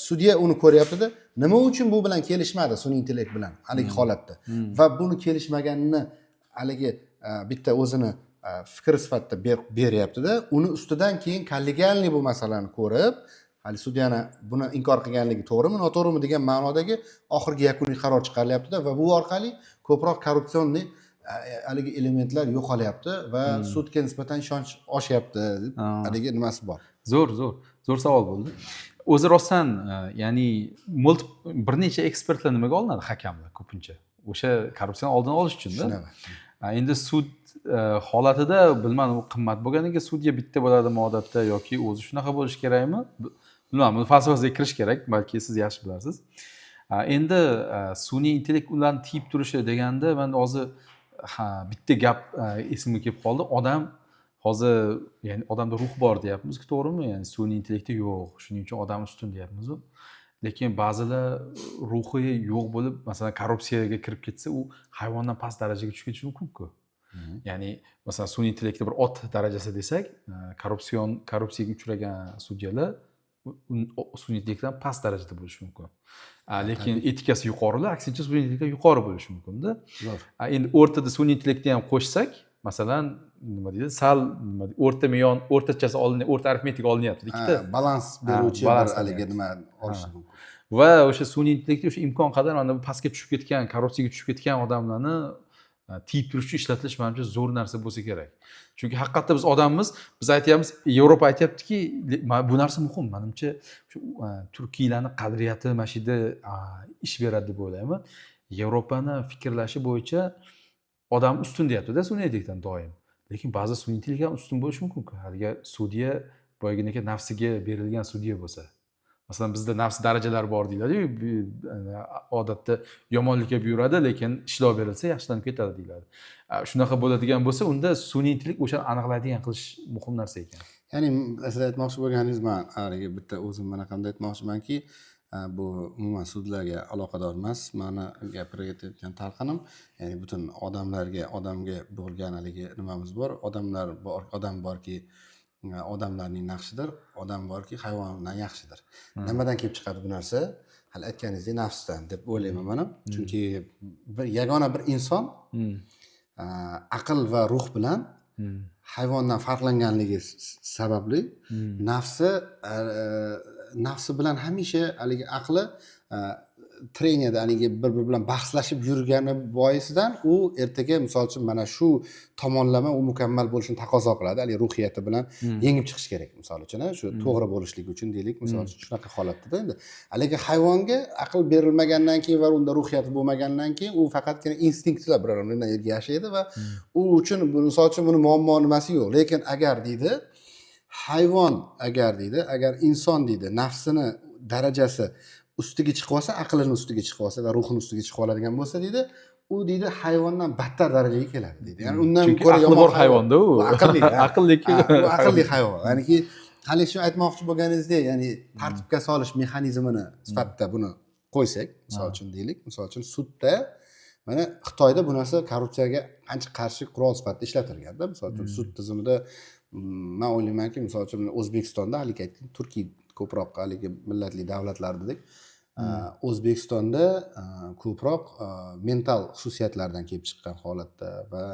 sudya uni ko'ryaptida, nima uchun bu bilan kelishmadi sun'iy intellekt bilan haligi holatda va buni kelishmaganini haligi bitta o'zini fikri sifatida beryaptida, uni ustidan keyin kollegialniy bu masalani ko'rib, hali sudyani buni inkor qilganligi to'g'rimi, noto'g'rimi degan ma'nodagi oxirgi yakuniy qaror chiqarilyaptida va bu orqali ko'proq korrupsionniy haligi elementlar yo'qolyapti va sudga nisbatan ishonch oshyapti deb haligi nimasi bor. Zo'r savol bo'ldi. O'zi rostdan, ya'ni bir necha ekspertlar nimaga olinadi? Hakamlar ko'pincha. O'sha korrupsiyani oldini olish uchun-da. Endi sud holatida bilmadim, u qimmat bo'lganiga sudya bitta bo'ladimi odatda yoki o'zi shunaqa bo'lishi kerakmi? Bilmadim, buni falsafasiga kirish kerak, balki siz yaxshi bilasiz. Endi sun'iy intellekt ularni tiyib turishi deganda men hozir bitta gap esimga kelib qoldi. Odam hozir, ya'ni odamda ruh bor deyapmiz-ku, to'g'rimi? Ya'ni sun'iy intellektda yo'q, shuning uchun odam ustun deyapmiz-ku. Lekin ba'zilar ruhi yo'q bo'lib, masalan, korrupsiyaga kirib ketsa, u hayvondan past darajaga tushib ketishi mumkin-ku. Ya'ni masalan sun'iy intellektda bir ot darajasi desak, korrupsiyaga uchragan sudyalar sun'iy intellektdan past darajada bo'lishi mumkin. Lekin etikasi yuqorilar aksincha sun'iy intellektdan yuqori bo'lishi mumkin-da. Endi o'rtada sun'iy intellektni ham qo'shsak, masalan, nima deydi, sal o'rtachasi olinadi, o'rta arifmetik olinyapti. Ikkita balans beruvchi haligi nima olish mumkin. Va o'sha sun'iy intellektga o'sha imkon qadar mana bu pastga tushib ketgan, korrupsiyaga tushib ketgan odamlarni tiyib turish uchun ishlatilish menimcha zo'r narsa bo'lsa kerak. Chunki haqiqatda biz odammiz, biz aytyapmiz, Yevropa aytyaptiki, bu narsa muhim. Menimcha shu turkiylarning qadriyati mana shu yerda ish beradi deb o'ylayman. Yevropani fikrlashi bo'yicha odam ustun deyapti-da sun'iy intellektdan doim. Lekin ba'zi sun'iy intellekt ham ustun bo'lishi mumkin-ku. Agar sudya boyagidagi nafsiga berilgan sudya bo'lsa. Masalan, bizda nafs darajalari bor deyiladi-ku. Odatda yomonlikka buyuradi, lekin ishlov berilsa yaxshilanib ketadi deyiladi. Shunaqa bo'ladigan bo'lsa, unda sun'iy intellekt o'shani aniqlaydigan qilish muhim narsa ekan. Ya'ni siz aytmoqchi bo'lganingiz, men haligi bitta o'zim mana qanday aytmoqchimanki, bu umuman sudlarga aloqador emas. Meni gapirayotgan talqinim, ya'ni butun odamga bo'lgan haligi nimamiz bor. Odam borki, odamlarning naqshidir, odam borki, hayvondan yaxshidir. Nimadan kelib chiqadi bu narsa? Hali aytganingizdek, nafsdan deb o'ylayman men. Chunki yagona bir inson aql va ruh bilan hayvondan farqlanganligi sababli nafsi bilan hamisha haligi aqli treniyada haligi bir-biri bilan bahslashib yurgani boisidan u ertaga misol uchun mana shu tomonlama u mukammal bo'lishini taqozo qiladi. Haligi ruhiyati bilan yengib chiqish kerak misol uchun, shu to'g'ri bo'lishligi uchun deylik, misol uchun shunaqa holatda endi. Haligi hayvonga aql berilmagandan keyin va unda ruhiyati bo'lmagandan keyin u faqatgina instinktlar bilan yashaydi va u uchun misol uchun buni muammo nimasi yo'q. Lekin agar deydi, hayvon agar inson deydi, nafsini darajasi ustiga chiqib olsa, aqlini ustiga chiqib olsa va ruhini ustiga chiqib oladigan bo'lsa deydi, u deydi hayvondan battar darajaga keladi deydi. Ya'ni undan ko'ra yomon hayvonda u. Aqlli hayvon. Ya'niki hali shu aytmoqchi bo'lganingizdek, ya'ni tartibga solish mexanizmini sifatida buni qo'ysak, misol uchun deylik, misol uchun sudda mana Xitoyda bu narsa korrupsiyaga ancha qarshi qurol sifatida ishlatilganda, misol uchun sud tizimida men o'ylaymanki, misol uchun O'zbekistonda haligi aytdim, Turkiy ko'proq haligi millatli davlatlar dedik. O'zbekistonda ko'proq mental xususiyatlardan kelib chiqqan holatda va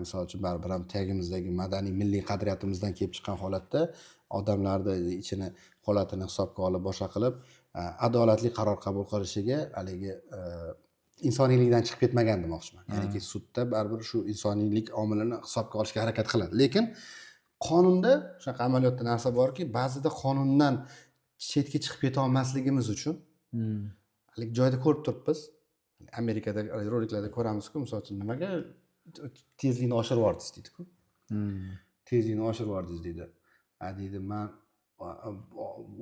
misol uchun baribir ham tagimizdagi madaniy milliy qadriyatimizdan kelib chiqqan holatda odamlarni ichini holatini hisobga olib boshqa qilib adolatli qaror qabul qilishiga haligi insoniylikdan chiqib ketmagan demoqchiman. Ya'niki sudda baribir shu insoniylik omilini hisobga olishga harakat qiladi. Lekin qonunda shunaqa amaliyotda narsa borki, ba'zida qonundan chetga chiqib keta olmasligimiz uchun haligi joyda ko'rib turibmiz. Amerikada roliklarda ko'ramizku, misol uchun nimaga tezlikni oshirib yubordingiz deydi-ku. Tezlikni oshirib yubordingiz deydi. Deydi, men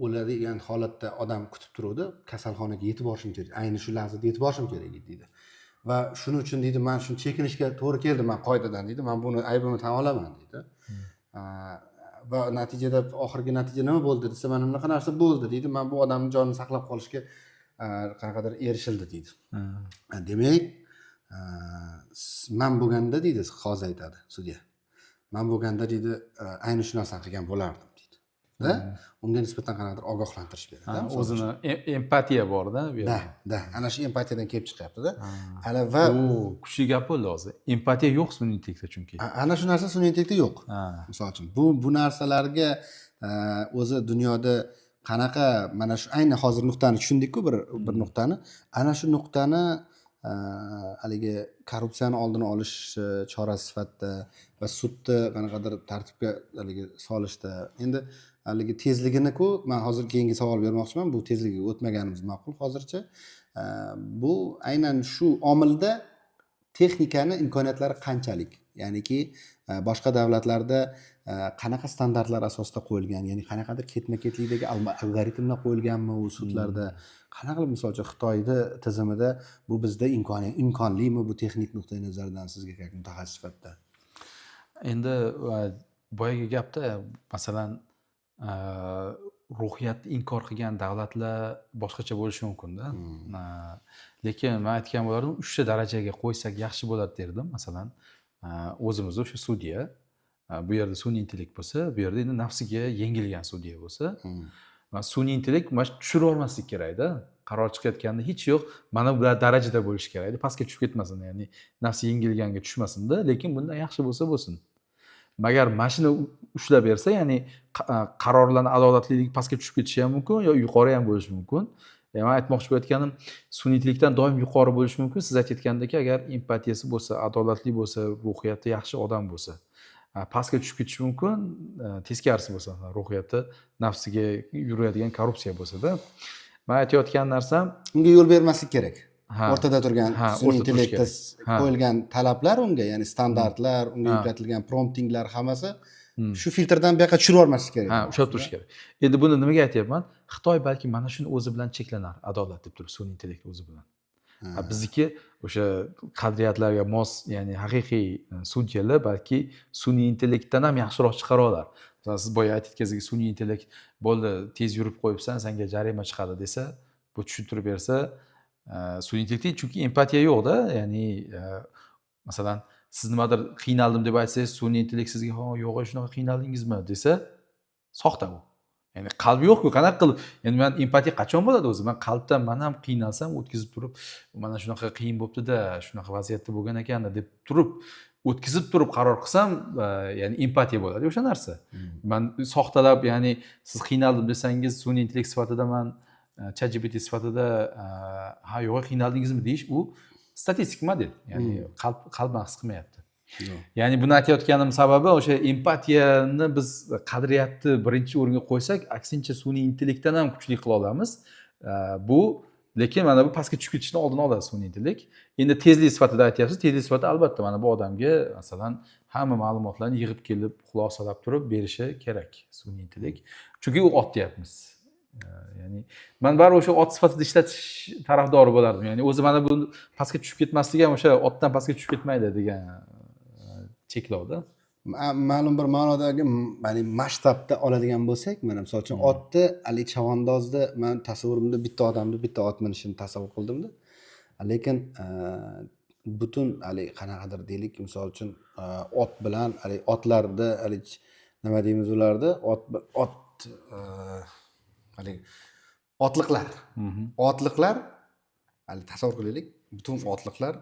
o'ladigan holatda odam kutib turuvdi, kasalxonaga yetib borishim kerak, ayni shu lahzada yetib borishim kerak edi deydi. Va shuning uchun deydi, men shuni chekinishga to'g'ri keldi men qoidadan deydi, men buni aybimni tan olaman deydi. Va natijada oxirgi natija nima bo'ldi desa, mana bunaqa narsa bo'ldi deydi, men bu odamning jonini saqlab qolishga qanaqadir erishildi deydi. Demak, men bo'lganda deydi, qozi aytadi sudya, men bo'lganda deydi, ayni shu narsani qilgan bo'lardim deydi. Da unga nisbatan qanaqadir ogohlantirish beradi. O'zini empatiya bor-da bu yerda. Da, ana shu empatiyadan kelib chiqyapti-da. Ana va kuchli gap bo'ldi hozir. Empatiya yo'q sun'iy intellektda chunki. Ana shu narsa sun'iy intellektda yo'q. Misol uchun bu narsalarga o'zi dunyoda qanaqa, mana shu ayni hozir nuqtani tushundik-ku, bir nuqtani. Ana shu nuqtani haligi korrupsiyani oldini olish chorasi sifatida va sudni qanaqadir tartibga haligi solishda, endi haligi tezligini-ku, men hozir keyingi savol bermoqchiman, bu tezligiga o'tmaganimiz ma'qul hozircha. Bu aynan shu omilda texnikani imkoniyatlari qanchalik? Ya'niki boshqa davlatlarda qanaqa standartlar asosida qo'yilgan, ya'ni qanaqadir ketma-ketlikdagi algoritmlar qo'yilganmi u sudlarda? Qanaqa qilib, misol uchun Xitoyda tizimida bu bizda imkonlimi bu texnik nuqtai nazardan sizga как mutaxassis sifatida? Endi boyagi gapda masalan ruhiyatni inkor qilgan davlatlar boshqacha bo'lishi mumkin-da. Lekin men aytgan bo'lardim, 3 ta darajaga qo'ysak yaxshi bo'ladi derdim. Masalan, o'zimizda o'sha sudya, bu yerda sun'iy intellekt bo'lsa, bu yerda endi nafsiga yengilgan sudya bo'lsa, va sun'iy intellekt mana tushirib olmaslik kerak-da. Qaror chiqayotganda hech yo'q, mana bu darajada bo'lishi kerak. Pastga tushib ketmasin, ya'ni nafsi yengilganga tushmasin-da, lekin bundan yaxshi bo'lsa bo'lsin. Magar mashina ushlab bersa, ya'ni qarorlarning adolatliligi pastga tushib ketishi ham mumkin, yo yuqori ham bo'lishi mumkin. Men aytmoqchi bo'layotganim, sun'iy intellektdan doim yuqori bo'lishi mumkin. Siz aytayotgandek, agar empatiyasi bo'lsa, adolatli bo'lsa, ruhiyati yaxshi odam bo'lsa, pastga tushib ketishi mumkin. Teskarisi bo'lsa, ruhiyati nafsiga yuradigan korrupsiya bo'lsa-da. Men aytayotgan narsam, unga yo'l bermaslik kerak. O'rtada turgan sun'iy intellektda qo'yilgan talablar unga, ya'ni standartlar, unga yuklatilgan promptinglar hammasi shu filtrdan bu yoqqa tushirib yubormaslik kerak. Ushlab turish kerak. Endi buni nimaga aytyapman? Xitoy balki mana shuni o'zi bilan cheklanar, adolat deb turib, sun'iy intellekt o'zi bilan. Bizniki o'sha qadriyatlarga mos, ya'ni haqiqiy sudyalar balki sun'iy intellektdan ham yaxshiroq chiqara olar. Masalan, siz boya aytdingiz, sun'iy intellekt bo'ldi, tez yurib qo'yibsan, senga jarima chiqadi desa, bu tushuntirib bersa, sun'iy intellektda chunki empatiya yo'q-da, ya'ni masalan, siz nimadir qiynaldim deb aytsangiz, sun'iy intellekt sizga yo'q, shunaqa qiynaldingizmi desa, soxta bu. Ya'ni qalbi yo'q-ku, qanaqa qilib? Endi men empatiya qachon bo'ladi o'zi? Men qalbdan men ham qiynalsam, o'tkazib turib, mana shunaqa qiyin bo'libdi-da, shunaqa vaziyatda bo'lgan ekan deb turib, o'tkazib turib qaror qilsam, ya'ni empatiya bo'ladi o'sha narsa. Men soxtalab, ya'ni siz qiynaldim desangiz, sun'iy intellekt sifatida men ChatGPT sifatida ha yo'q, qiynaldingizmi deyish, u statistik model, ya'ni qalbdan his qilmayapti. Ya'ni buni aytayotganim sababi o'sha empatiyani biz qadriyatni birinchi o'ringa qo'ysak, aksincha sun'iy intellektdan ham kuchli qila olamiz. Bu lekin mana bu pastga tushib ketishni oldini oladi sun'iy intellekt. Endi tezlik sifatida aytyapsiz, tezlik sifatida albatta mana bu odamga masalan hamma ma'lumotlarni yig'ib kelib, xulosalab turib berishi kerak sun'iy intellekt. Chunki u ot deyapmiz. Ya'ni men bari o'sha ot sifatida ishlatish tarafdori bo'lardim. Ya'ni o'zi mana bu pastga tushib ketmasligi ham o'sha otdan pastga tushib ketmaydi degan cheklovda. Ma'lum bir ma'nodagi, ya'ni masshtabda oladigan bo'lsak, mana misol uchun otni, ali chavandozda men tasavvurimda bitta odamni bitta ot minishini tasavvur qildimda. Lekin butun ali qanaqadir deylik, misol uchun ot bilan ali otlarda ali nima deymiz ularda, ot ali otliqlar ali tasavvur qilaylik, butun otliqlar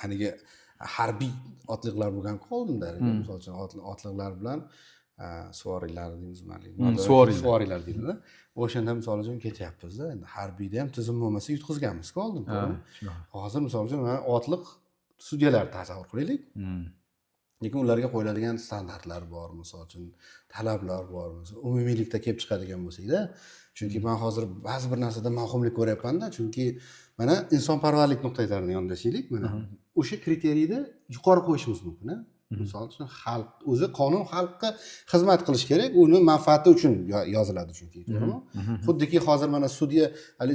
haligi harbiy otliqlar bo'lgan qoldimda. Misol uchun otliqlar bilan suvoriylar deymizmi? Suvoriylar deydi-da. O'shanda misol uchun ketyapmiz-da. Endi harbiyda ham tizim bo'lmasa yutqizganmiz-ku oldin. Hozir misol uchun mana otliq sudyalar tasavvur qilaylik. Lekin ularga qo'yiladigan standartlar bor, misol uchun talablar bor, umumiylikda kelib chiqadigan bo'lsak-da. Chunki men hozir ba'zi bir narsada mavhumlik ko'ryapman-da, chunki mana insonparvarlik nuqtai nazaridan yondashaylik, mana o'sha kriteriyda yuqori qo'yishimiz mumkin, Misol uchun xalq o'zi qonun xalqqa xizmat qilish kerak, uni manfaati uchun yoziladi chunki, to'g'rimi? Xuddiki hozir mana sudya,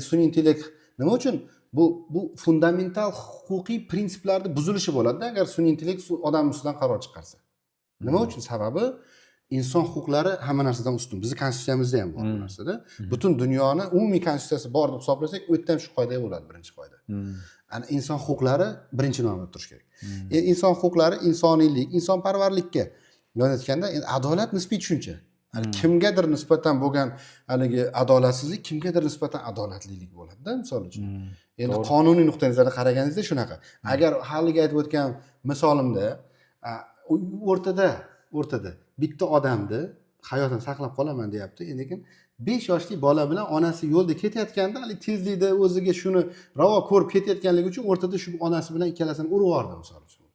sun'iy intellekt nima uchun bu fundamental huquqiy prinsiplarni buzilishi bo'ladi agar sun'iy intellekt odam ustidan qaror chiqarsa. Nima uchun? Sababi inson huquqlari hamma narsadan ustun. Bizning konstitutsiyamizda ham bor bu narsada. Butun dunyoni umumiy konstitutsiyasi bor deb hisoblasak, u yerda ham shu qoida bo'ladi, birinchi qoida. Ana inson huquqlari birinchi navbatda turishi kerak. Inson huquqlari insoniylik, insonparvarlikka yonatganda adolat nisbiy tushuncha. Kimgadir nisbatan bo'lgan haligi adolatsizlik kimgadir nisbatan adolatlilik bo'ladi-da, misol uchun. Endi qonuniy nuqtai nazardan qaraganingizda shunaqa. Agar haligi aytib o'tgan misolimda o'rtada bitta odamni hayotini saqlab qolaman deyapti, lekin 5 yoshli bola bilan onasi yo'lda ketayotganda, hali tezlikda o'ziga shuni ravo ko'rib ketayotganligi uchun o'rtada shu onasi bilan ikkalasini urib yubordi, misol uchun.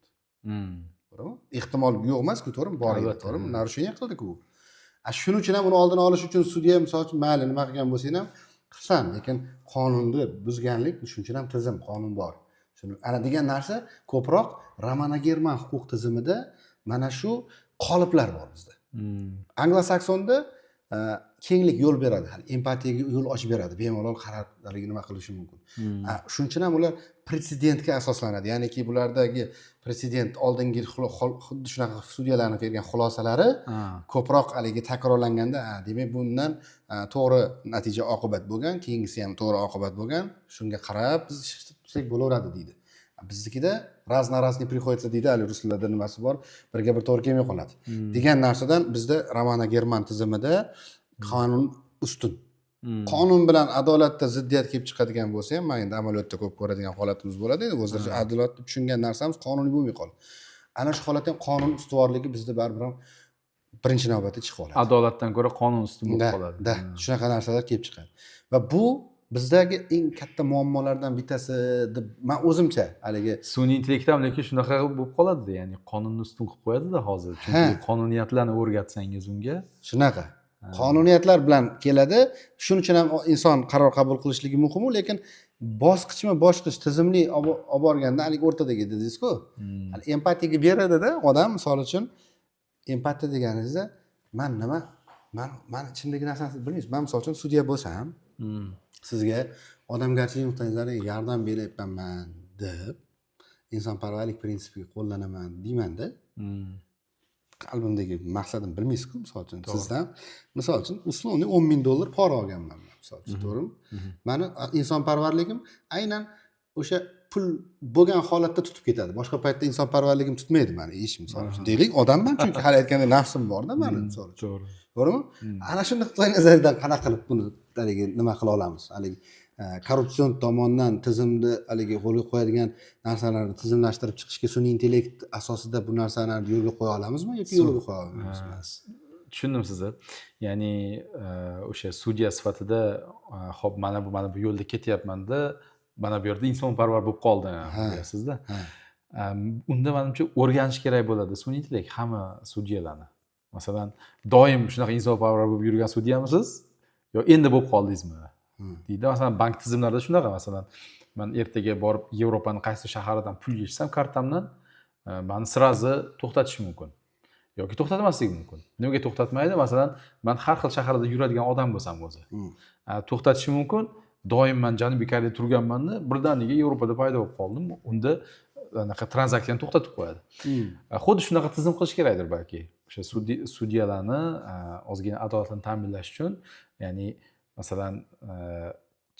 To'g'rimi? Ehtimol yo'q emas-ku, to'g'rimi? Bor edi, to'g'rimi? Narushение qildi-ku. Shuning uchun ham uni oldini olish uchun sudya misol uchun mayli nima qilgan bo'lsang ham qilsan, lekin qonunni buzganlik shuning uchun ham tizim, qonun bor. Shuni ana degan narsa ko'proq Romano German huquq tizimida mana shu qoliplar bor bizda. Anglosaksonda kenglik yo'l beradi, empatiyaga yo'l ochib beradi, bemalol qarab nima qilishi mumkin. Shuning uchun ham ular pretsedentga asoslanadi. Ya'niki bulardagi pretsedent oldingi xuddi shunaqa sudyalarning bergan xulosalari ko'proq haligi takrorlanganda, demak bundan to'g'ri natija oqibat bo'lgan, keyingisi ham to'g'ri oqibat bo'lgan, shunga qarab biz ishlatsak bo'laveradi deydi. Biznikida raz na раз не приходится deydi, hali rus tilida nimasi bor, birga bir to'g'ri kelmay qoladi. Degan narsadan bizda Romano German tizimida qonun ustun. Qonun bilan adolatda ziddiyat kelib chiqadigan bo'lsa ham, men endi amaliyotda ko'p ko'radigan holatimiz bo'ladi. Endi o'zlaricha adolatni tushungan narsamiz qonuniy bo'lmay qoladi. Ana shu holatda ham qonun ustuvorligi bizda baribir birinchi navbatda chiqib qoladi. Adolatdan ko'ra qonun ustun bo'lib qoladi. Shunaqa narsalar kelib chiqadi. Va bu bizdagi eng katta muammolardan bittasi deb men o'zimcha haligi sun'iy intellekt ham lekin shunaqa bo'lib qoladi, ya'ni qonunni ustun qilib qo'yadi-da hozir. Chunki qonuniyatlarni o'rgatsangiz unga shunaqa qonuniyatlar bilan keladi. Shuning uchun ham inson qaror qabul qilishligi muhim, lekin bosqichma-bosqich tizimli olib borganda haligi o'rtadagi dedingiz-ku, empatiyaga beradi-da odam. Misol uchun empatiya deganingizda men ichimdagi narsani bilmaysiz. Men misol uchun sudya bo'lsam, sizga odamgarchilik nuqtai nazaridan yordam beryapman deb insonparvarlik prinsipiga qo'llanaman deyman-da. Qalbimdagi maqsadim bilmaysiz-ku, misol uchun sizdan misol uchun условный $10,000 pora olganman, misol uchun, to'g'rimi? Meni insonparvarligim aynan o'sha pul bo'lgan holatda tutib ketadi. Boshqa paytda insonparvarligim tutmaydi meni, misol uchun. Deylik, odamman, chunki hali aytganda nafsim bor-da meni, misol uchun. To'g'rimi? Ana shu nuqtai nazardan qanaqa qilib buni haligi nima qila olamiz? Haligi korrupsion tomondan tizimni haligi qo'lga qo'yadigan narsalarni tizimlashtirib chiqishga sun'iy intellekt asosida bu narsalarni yo'lga qo'ya olamizmi yoki yo'lga qo'ya olmaymizmi? Tushundim sizni. Ya'ni o'sha sudya sifatida hop mana bu yo'lda ketyapman-da, mana bu yerda insonparvar bo'lib qoldi deyapsiz-da. Unda menimcha o'rganish kerak bo'ladi sun'iy intellekt hamma sudyalarni. Masalan, doim shunaqa insonparvar bo'lib yurgan sudyamisiz yo endi bo'lib qoldingizmi? Deydi. Masalan, bank tizimlarida shunaqa. Masalan, men ertaga borib Yevropaning qaysi shaharidan pul yechsam kartamdan, meni sirazi to'xtatish mumkin. Yoki to'xtatmasligi mumkin. Nimaga to'xtatmaydi? Masalan, men har xil shaharda yuradigan odam bo'lsam o'zi. To'xtatishi mumkin. Doim men Janubiy Koreyada turganman-da, birdaniga Yevropada paydo bo'lib qoldim. Unda anaqa tranzaksiyani to'xtatib qo'yadi. Xuddi shunaqa tizim qilish kerakdir balki. O'sha sudyalarni ozgina adolatni ta'minlash uchun, ya'ni masalan,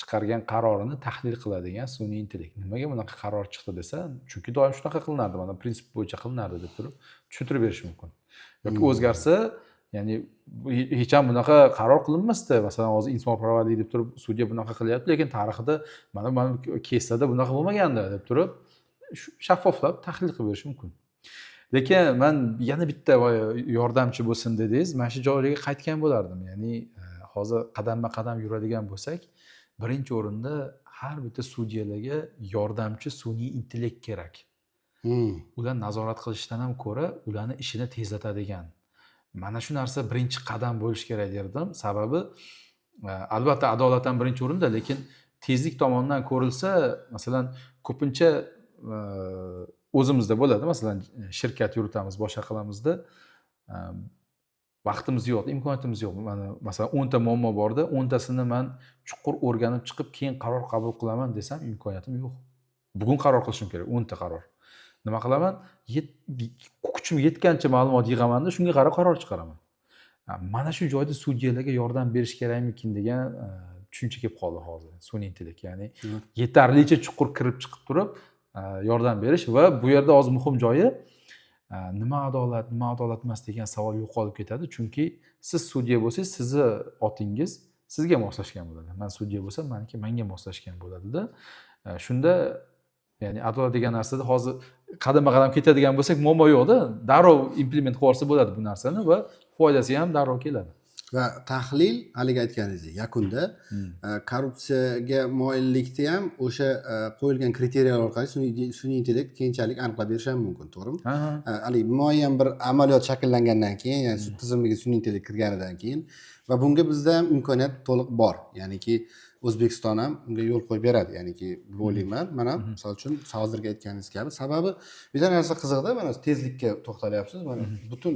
chiqargan qarorini tahlil qiladigan sun'iy intellekt. Nimaga bunaqa qaror chiqdi desa, chunki doim shunaqa qilinardi, mana prinsip bo'yicha qilinardi deb turib tushuntirib berish mumkin. Yoki o'zgarsa, ya'ni hech ham bunaqa qaror qilinmasdi. Masalan, hozir insonparvarlik deb turib sudya bunaqa qilyapti, lekin tarixida mana keslarda bunaqa bo'lmaganda deb turib shaffoflab tahlil qilib berish mumkin. Lekin men yana bitta yordamchi bo'lsin dedingiz, mana shu joyga qaytgan bo'lardim. Ya'ni hozir qadamma-qadam yuradigan bo'lsak, birinchi o'rinda har bitta sudyalarga yordamchi sun'iy intellekt kerak. Ular nazorat qilishdan ham ko'ra, ularni ishini tezlatadigan. Mana shu narsa birinchi qadam bo'lish kerak derdim. Sababi albatta adolat ham birinchi o'rinda, lekin tezlik tomonidan ko'rilsa, masalan, ko'pincha o'zimizda bo'ladi, masalan shirkat yuritamiz, boshqa qilamizda vaqtimiz yo'q, imkoniyatimiz yo'q. Mana masalan 10 ta muammo borda, 10 tasini men chuqur o'rganib chiqib, keyin qaror qabul qilaman desam imkoniyatim yo'q. Bugun qaror qilishim kerak, 10 ta qaror. Nima qilaman? Kuchim yetgancha ma'lumot yig'aman-da, shunga qarab qaror chiqaraman. Mana shu joyda sudyalarga yordam berish kerakmikin degan tushuncha kelib qoldi hozir sun'iy intellekt. Ya'ni yetarlicha chuqur kirib chiqib turib yordam berish va bu yerda hozir muhim joyi nima adolat emas degan savol yo'qolib ketadi. Chunki siz sudya bo'lsangiz, sizni otingiz sizga moslashgan bo'ladi. Men sudya bo'lsam, meniki menga moslashgan bo'ladida. Shunda ya'ni adolat degan narsada hozir qadama-qadam ketadigan bo'lsak, muammo yo'qda. Darrov implement qilib olsa bo'ladi bu narsani va foydasi ham darrov keladi. Va tahlil haligi aytganingizdek yakunda korrupsiyaga moyillikni ham o'sha qo'yilgan kriteriyalar orqali sun'iy intellekt keyinchalik aniqlab berishi ham mumkin, to'g'rimi? Haligi muayyan bir amaliyot shakllangandan keyin, ya'ni sud tizimiga sun'iy intellekt kirganidan keyin va bunga bizda ham imkoniyat to'liq bor. Ya'niki O'zbekiston ham unga yo'l qo'yib beradi. Ya'niki bu o'ylayman. Mana misol uchun hozirgi aytganingiz kabi sababi bitta narsa qiziqda, mana tezlikka to'xtalyapsiz. Mana butun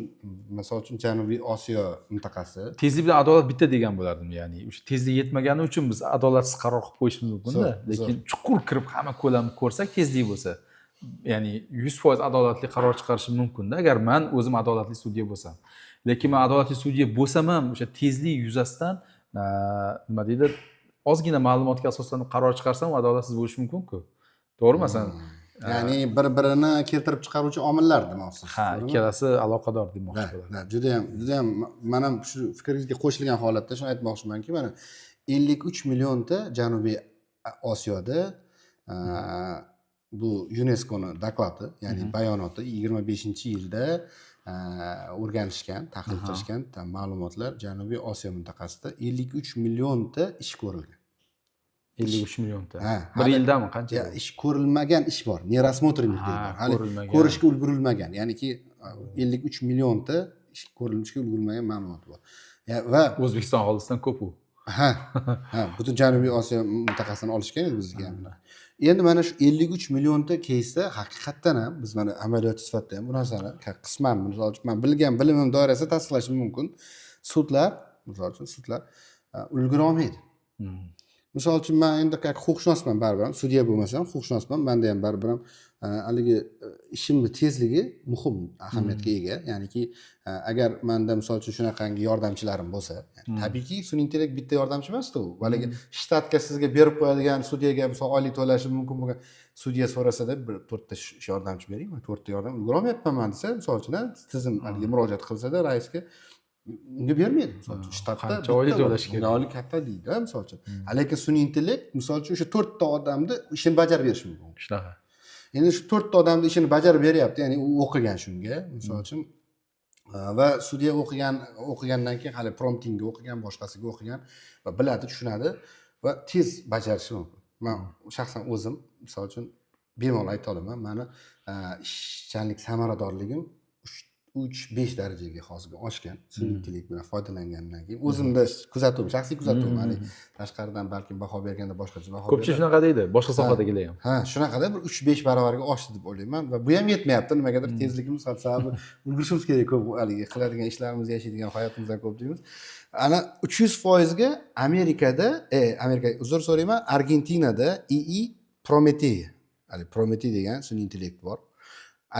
misol uchun Janubiy Osiyo mintaqasi tezlik bilan adolat bitta degan bo'lardim. Ya'ni o'sha tezlik yetmagani uchun biz adolatsiz qaror qilib qo'yishimiz mumkin-da. Lekin chuqur kirib hamma ko'lamni ko'rsak, tezlik bo'lsa, ya'ni 100% adolatli qaror chiqarishim mumkin-da agar men o'zim adolatli sudya bo'lsam. Lekin men adolatli sudya bo'lsam ham o'sha tezlik yuzasidan nima deydi, ozgina ma'lumotga asoslanib qaror chiqarsam, u adolatsiz bo'lishi mumkin-ku. To'g'ri, masalan, ya'ni bir-birini keltirib chiqaruvchi omillar demoqchisiz. Ha, ikkalasi aloqador demoqchi bo'laman. Juda ham men ham shu fikringizga qo'shilgan holatda shuni aytmoqchimanki, mana 53 millionta Janubiy Osiyoda bu UNESCOning dokladi, ya'ni bayonoti 25-yilda o'rganishgan, tahlil qilishgan ma'lumotlar Janubiy Osiyo mintaqasida 53 millionta ish ko'rilgan. 53 millionta. Bir yildami qancha? Ya, ish ko'rilmagan ish bor. Nerasмотренный bor. Hali ko'rishga ulgurilmagan. Ya'niki 53 millionta ish ko'rilishga ulgurilmagan ma'lumot bor. Va O'zbekiston aholisidan ko'p u. Ha, butun Janubiy Osiyo mintaqasidan olishgan edi bizga ham. Endi mana shu 53 millionta keysda haqiqatdan ham biz mana amaliyot sifatida ham bu narsani qisman, misol uchun men bilgan bilimim doirasida tasdiqlashim mumkin. Sudlar, misol uchun sudlar ulgura olmaydi. Misol uchun men endi huquqshunosman baribir, sudya bo'lmasam, huquqshunosman, menda ham baribir ham haligi ishimni tezligi muhim ahamiyatga ega. Ya'niki agar menda misol uchun shunaqangi yordamchilarim bo'lsa, tabiiyki sun'iy intellekt bitta yordamchi emas-ku. Haligi shtatga sizga berib qo'yadigan sudyaga misol oylik to'lashi mumkin bo'lgan sudya so'rasada bir 4 ta yordamchi bering, 4 ta yordam ulgura olmayapman men desa, misol uchun tizim haligi murojaat qilsa-da raisga unga bermaydi. Misol uchun shtatda qancha oylik to'lash kerak? Oylik katta deydi, misol uchun. Lekin sun'iy intellekt misol uchun o'sha 4 ta odamni ishini bajarib berishi mumkin. Shunaqa. Endi shu 4 ta odamni ishini bajarib beryapti, ya'ni u o'qigan shunga, misol uchun va sudya o'qigandan keyin hali promptingga o'qigan, boshqasiga o'qigan va biladi, tushunadi va tez bajarishi mumkin. Men shaxsan o'zim misol uchun bemalol ayta olaman, meni ishchanlik samaradorligim 3-5 darajaga hozir oshgan sun'iy intellekt bilan foydalangandan keyin o'zimda kuzatuvim, shaxsiy kuzatuvim, ya'ni tashqaridan balkim baho berganda boshqacha baho beradi. Ko'pchilik shunaqa deydi, boshqa sohadagilar ham. Ha, shunaqada bir 3-5 barobarga oshdi deb o'ylayman va bu ham yetmayapti. Nimagadir tezligimiz sababi ulgurishimiz kerak, ko'p haligi qiladigan ishlarimiz, yashaydigan hayotimizdan ko'p deymiz. Ana 300% ga Amerikada, uzr so'rayman, Argentinada II Prometey, hali Prometey degan sun'iy intellekt bor.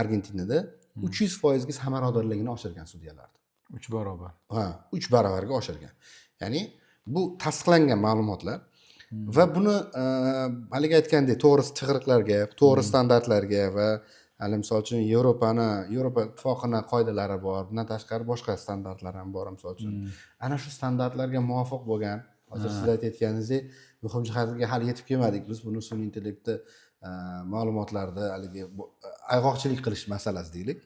Argentinada 300% ga samaradorligini oshirgan sudyalardi. 3 barobar. Ha, 3 barobarga oshirgan. Ya'ni bu tasdiqlangan ma'lumotlar va buni haligi aytgandek to'g'ri chig'iriqlarga, to'g'ri standartlarga va hali misol uchun Yevropa ittifoqini qoidalari bor, bundan tashqari boshqa standartlar ham bor misol uchun. Ana shu standartlarga muvofiq bo'lgan, hozir siz aytganingizdek, muhim jihatiga hali yetib kelmadik. Biz buni sun'iy intellektda ma'lumotlarda haligi ayg'oqchilik qilish masalasi deylik.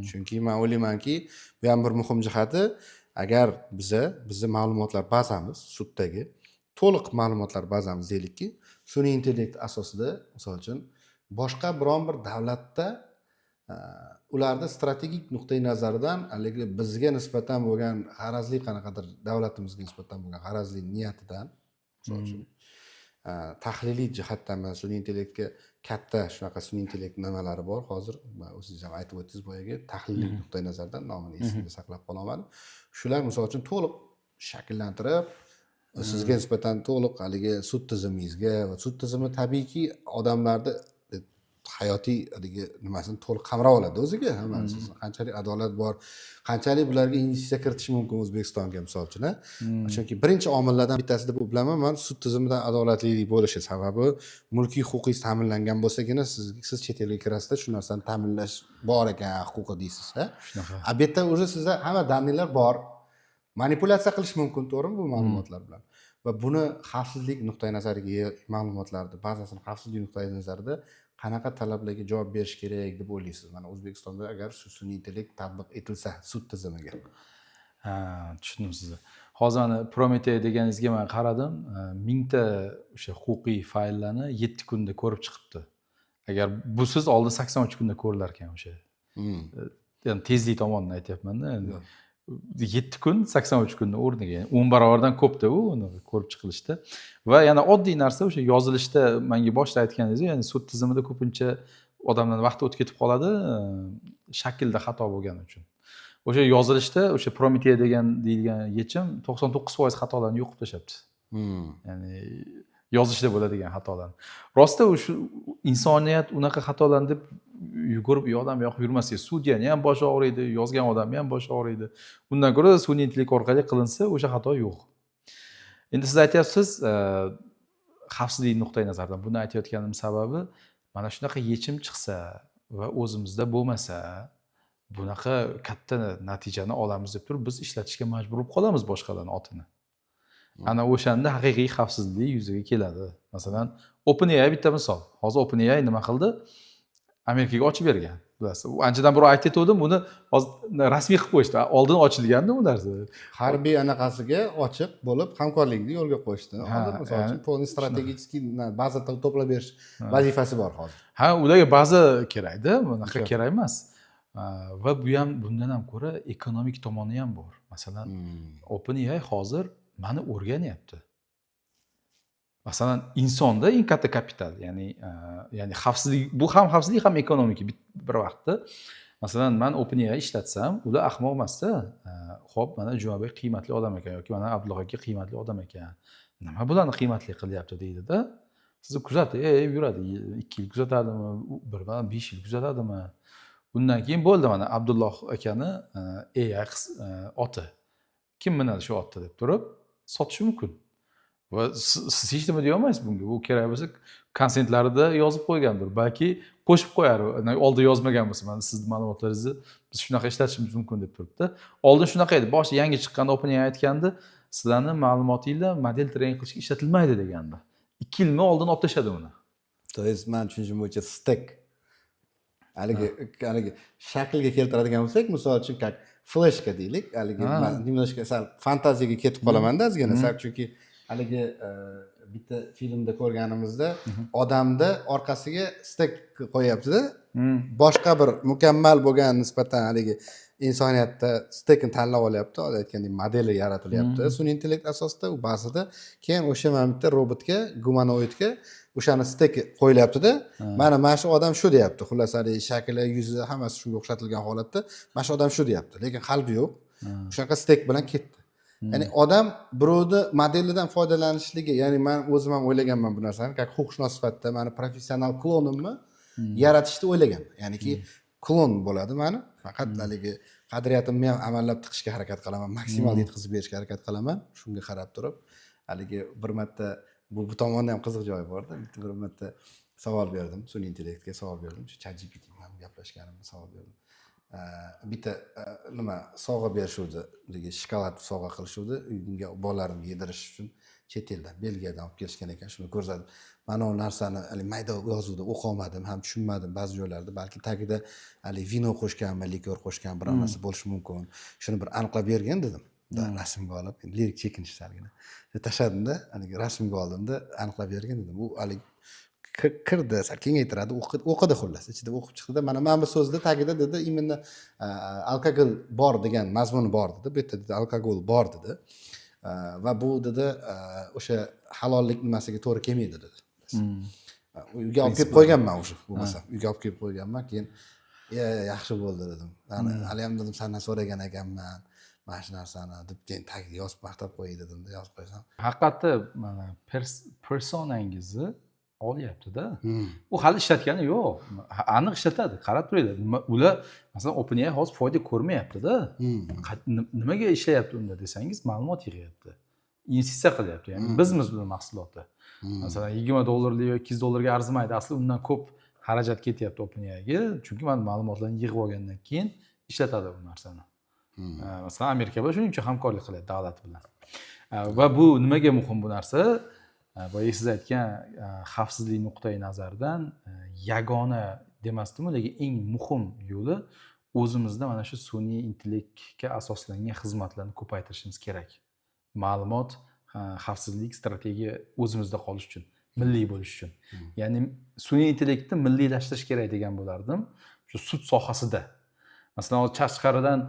Chunki men o'ylaymanki, bu ham bir muhim jihati, agar bizni ma'lumotlar bazamiz suddagi to'liq ma'lumotlar bazamiz deylikki, sun'iy intellekt asosida, misol uchun boshqa biron bir davlatda ularda strategik nuqtai nazardan haligi bizga nisbatan bo'lgan g'arazli qanaqadir davlatimizga nisbatan bo'lgan g'arazli niyatidan, misol uchun tahliliy jihatdan mana sun'iy intellektga katta shunaqa sun'iy intellekt nimalari bor hozir o'zingiz ham aytib o'tdingiz boyagi tahliliy nuqtai nazardan nomini esimda saqlab qololmadim. Shular misol uchun to'liq shakllantirib sizga nisbatan to'liq haligi sud tizimingizga va sud tizimi tabiiyki odamlarni hayotiy haligi nimasini to'liq qamrab oladi o'ziga hammasi. Qanchalik adolat bor, qanchalik bularga investitsiya kiritish mumkin O'zbekistonga misol uchun. Chunki birinchi omillardan bittasi deb bilaman men sud tizimidan adolatlilik bo'lishi sababi mulkiy huquqingiz ta'minlangan bo'lsagina siz chet elga kirasizda shu narsani ta'minlash bor ekan huquqi deysiz. Shunaqa. Bu yerda o'zi sizda hamma daniylar bor. Manipulyatsiya qilish mumkin, to'g'rimi bu ma'lumotlar bilan? Va buni xavfsizlik nuqtai nazariga ma'lumotlarni bazasini xavfsizlik nuqtai nazarida qanaqa talablarga javob berish kerak deb o'ylaysiz? Mana O'zbekistonda agar sun'iy intellekt tatbiq etilsa sud tizimiga. Ha, tushundim sizni. Hozir mana Prometey deganingizga men qaradim. 1000 ta o'sha huquqiy fayllarni 7 kunda ko'rib chiqibdi. Agar busiz oldin 83 kunda ko'rilar ekan o'sha. Ya'ni tezlik tomonidan aytyapman-da. 7 kun 83 kunni o'rniga 10 barobardan ko'pda u uni ko'rib chiqilishda. Va yana oddiy narsa o'sha yozilishda menga boshida aytganingiz, ya'ni sud tizimida ko'pincha odamlar vaqti o'tib ketib qoladi, shaklda xato bo'lgani uchun. O'sha yozilishda o'sha Prometey degan deyilgan yechim 99% xatolarni yo'qib tashlabdi. Ya'ni yozishda bo'ladigan xatolarni. Rostda o'sha insoniyat unaqa xatolarni deb yugurib u yoqdan bu yoqqa yurmasa, sudyani ham boshi og'riydi, yozgan odamni ham boshi og'riydi. Undan ko'ra sun'iy intellekt orqali qilinsa o'sha xato yo'q. Endi siz aytyapsiz, xavfsizlik nuqtai nazaridan buni aytayotganim sababi mana shunaqa yechim chiqsa va o'zimizda bo'lmasa, bunaqa katta natijani olamiz deb turib biz ishlatishga majbur bo'lib qolamiz boshqalarning otini. Ana o'shanda haqiqiy xavfsizlik yuzaga keladi. Masalan, OpenAI bitta misol. Hozir OpenAI nima qildi? Amerikaga ochib bergan. Bilasiz, u anchadan burun aytgandim, buni hozir rasmiy qilib qo'yishdi. Oldin ochilgandi bu narsa. Harbiy anaqasiga ochiq bo'lib hamkorlikni yo'lga qo'yishdi. Hozir misol uchun polni strategik baza to'plab berish vazifasi bor hozir. Ha, ularga baza kerakda, bunaqa kerak emas. Va bu ham bundan ham ko'ra ekonomik tomoni ham bor. Masalan, OpenAI hozir mani o'rganyapti. Masalan, insonda eng katta kapital, ya'ni xavfsizlik, bu ham xavfsizlik ham ekonomik bir vaqtda. Masalan, men OpenAI ishlatsam, ular ahmoq emas-da. Xo'p, mana Jumabek qiymatli odam ekan yoki mana Abdulloh aka qiymatli odam ekan. Nima bularni qiymatli qilyapti deydi-da. Sizni kuzatib yuradi. 2 yil kuzatadimi, bir 5 yil kuzatadimi? Undan keyin bo'ldi mana Abdulloh akani AI oti. Kim minadi shu otda deb turib sotishi mumkin. Va siz hech nima deya olmaysiz bunga. Bu kerak bo'lsa konsentlarida yozib qo'ygandir. Balki qo'shib qo'yar. Oldin yozmagan bo'lsa, mana sizning ma'lumotlaringizni biz shunaqa ishlatishimiz mumkin deb turibdi. Oldin shunaqa edi. Boshi yangi chiqqanda OpenAI aytgandi, sizlarning ma'lumotinglar model trening qilishga ishlatilmaydi degandi. 2 yilmi oldin olib tashladi uni. To есть men tushunishim bo'yicha stack haligi shaklga keltiradigan bo'lsak, misol uchun fleshka deylik, haligi men немножко sal fantaziyaga ketib qolamanda ozgina, chunki haligi bitta filmda ko'rganimizda odamda orqasiga stek qo'yapti-da. Boshqa bir mukammal bo'lgan nisbatan haligi insoniyatda stekni tanlab olyapti, aytgandek modeli yaratilyapti sun'iy intellekt asosida, u ba'zida keyin o'sha bitta robotga, gumanoidga o'shani stek qo'yilyapti-da. Mana shu odam shu deyapti. Xullas, haligi shakli, yuzi hammasi shunga o'xshatilgan holatda, mana shu odam shu deyapti, lekin qalbi yo'q. O'shaqa stek bilan ketdi. Ya'ni odam birovni modelidan foydalanishligi, ya'ni men o'zim ham o'ylaganman bu narsani, huquqshunos sifatida meni professional klonimni yaratishni o'ylaganman. Ya'niki klon bo'ladi meni, faqat haligi qadriyatimni ham amallab tiqishga harakat qilaman, maksimal yetkazib berishga harakat qilaman. Shunga qarab turib, haligi bir marta bu tomonda ham qiziq joyi bor-da. Bir marta savol berdim, sun'iy intellektga savol berdim. Shu ChatGPT bilan gaplashganimda savol berdim. Bitta nima sovg'a berishuvdi, shokolad sovg'a qilishuvdi, uyimga bolalarimga yedirish uchun chet eldan, Belgiyadan olib kelishgan ekan. Shuni ko'rsatib, mana u narsani hali mayda yozuvdi, o'qiy olmadim, ham tushunmadim ba'zi joylarda, balki tagida hali vino qo'shganmi, likor qo'shgan bir narsa bo'lishi mumkin. Shuni bir aniqlab bergan dedim. Rasmga olib, lirik chekinishlargina. Tashladimda, haligi rasmga oldimda aniqlab bergan dedim. Bu hali kirdi, kengaytiradi, o'qidi xullas, ichida o'qib chiqdi. Mana bu so'zda tagida dedi, imенно alkogol bor degan mazmuni bor dedi. Bu yerda dedi alkogol bor dedi. Va bu dedi o'sha halollik nimasiga to'g'ri kelmaydi dedi. Uyga olib kelib qo'yganman o'sha bo'lmasa. Uyga olib kelib qo'yganman, keyin yaxshi bo'ldi dedim. Hali ham dedim sendan so'ragan ekanman mana shu narsani deb keyin tagiga yozib maqtab qo'yay dedimda, yozib qo'ysam. Haqiqatda mana personangizni olyapti-da. U hali ishlatgani yo'q. Aniq ishlatadi, qarab turadi. Ular masalan OpenAI hozir foyda ko'rmayapti-da. Nimaga ishlayapti unda desangiz, ma'lumot yig'yapti. Investitsiya qilyapti. Ya'ni bizmiz buni mahsuloti. Masalan, $20 yoki $200 arzimaydi. Aslida undan ko'p xarajat ketyapti OpenAIga, chunki mana ma'lumotlarni yig'ib olgandan keyin ishlatadi bu narsani. Masalan, Amerika bilan shuning uchun hamkorlik qilyapti davlat bilan. Va bu nimaga muhim bu narsa? Boya siz aytgan xavfsizlik nuqtai nazaridan yagona demasdim, lekin eng muhim yo'li o'zimizda mana shu sun'iy intellektga asoslangan xizmatlarni ko'paytirishimiz kerak. Ma'lumot xavfsizlik strategiya o'zimizda qolish uchun, milliy bo'lish uchun. Ya'ni sun'iy intellektni milliylashtirish kerak degan bo'lardim. Shu sud sohasida. Masalan, Chashqaridan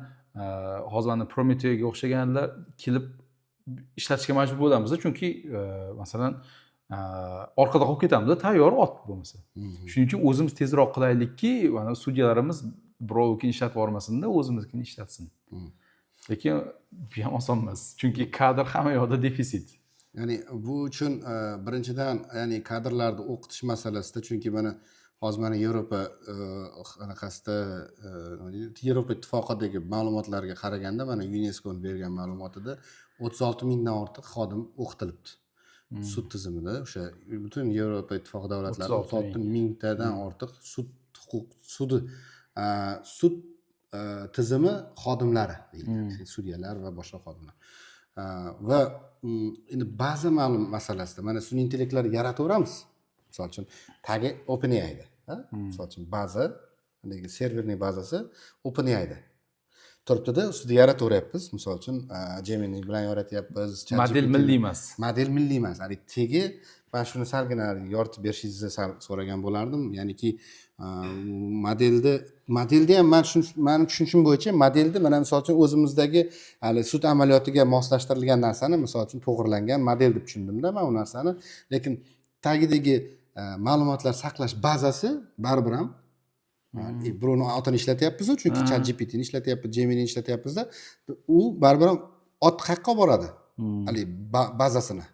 hozir ana Prometheusga o'xshaganlar kelib ishlatishga majbur bo'lamiz, chunki masalan orqada qolib ketamiz, tayyor ot bo'lmasa. Shuning uchun o'zimiz tezroq qilaylikki, mana sudyalarimiz birovnikini ishlatib yormasin-da, o'zimiznikini ishlatsin. Lekin bu ham oson emas, chunki kadr hamma yoqda defitsit. Ya'ni bu uchun birinchidan ya'ni kadrlarni o'qitish masalasida, chunki mana hozir mana Yevropa anaqasida Yevropa ittifoqidagi ma'lumotlarga qaraganda, mana UNESCOning bergan ma'lumotida 36 mingdan ortiq xodim o'qitilibdi. Sud tizimida o'sha butun Yevropa ittifoqi davlatlari 36 mingtadan ortiq sud tizimi xodimlari deyiladi. Sudyalar va boshqa xodimlar. Va endi baza ma'lum masalasida mana sun'iy intellektlarni yarataveramiz. Misol uchun tagi OpenAIda, misol uchun baza, serverning bazasi OpenAIda turibdi-da, ustida yarataveryapmiz. Misol uchun Gemini bilan yaratyapmiz. Model milliy emas. Model milliy emas. Hali tegi men shuni salgina yoritib berishingizni so'ragan bo'lardim. Ya'niki modelda ham men tushunishim bo'yicha modelda mana misol uchun o'zimizdagi hali sud amaliyotiga moslashtirilgan narsani misol uchun to'g'rilangan model deb tushundimda men u narsani. Lekin tagidagi ma'lumotlar saqlash bazasi baribir ham birovni otini ishlatyapmiz-ku, chunki ChatGPTni ishlatyapmiz, Gemini ishlatyapmiz-da, u baribir ham ot qayerga olib boradi? Hali bazasini.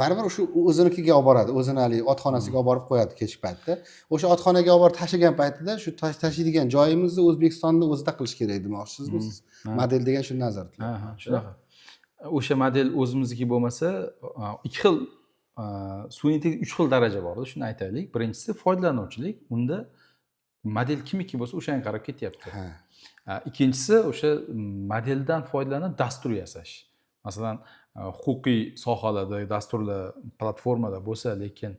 Baribir shu o'zinikiga olib boradi, o'zini hali otxonasiga olib borib qo'yadi kechki paytda. O'sha otxonaga olib borib tashlagan paytida shu tashlaydigan joyimizni O'zbekistonni o'zida qilish kerak demoqchisizmi siz? Model degan shuni nazarda tutyapman. Ha, shunaqa. O'sha model o'zimizniki bo'lmasa, ikki xil sun'iy intellekt 3 xil daraja bor-da, shuni aytaylik. Birinchisi foydalanuvchilik, unda model kimiki bo'lsa o'shanga qarab ketyapti. Ikkinchisi o'sha modeldan foydalanib dastur yasash. Masalan, huquqiy sohalarda dasturlar platformada bo'lsa, lekin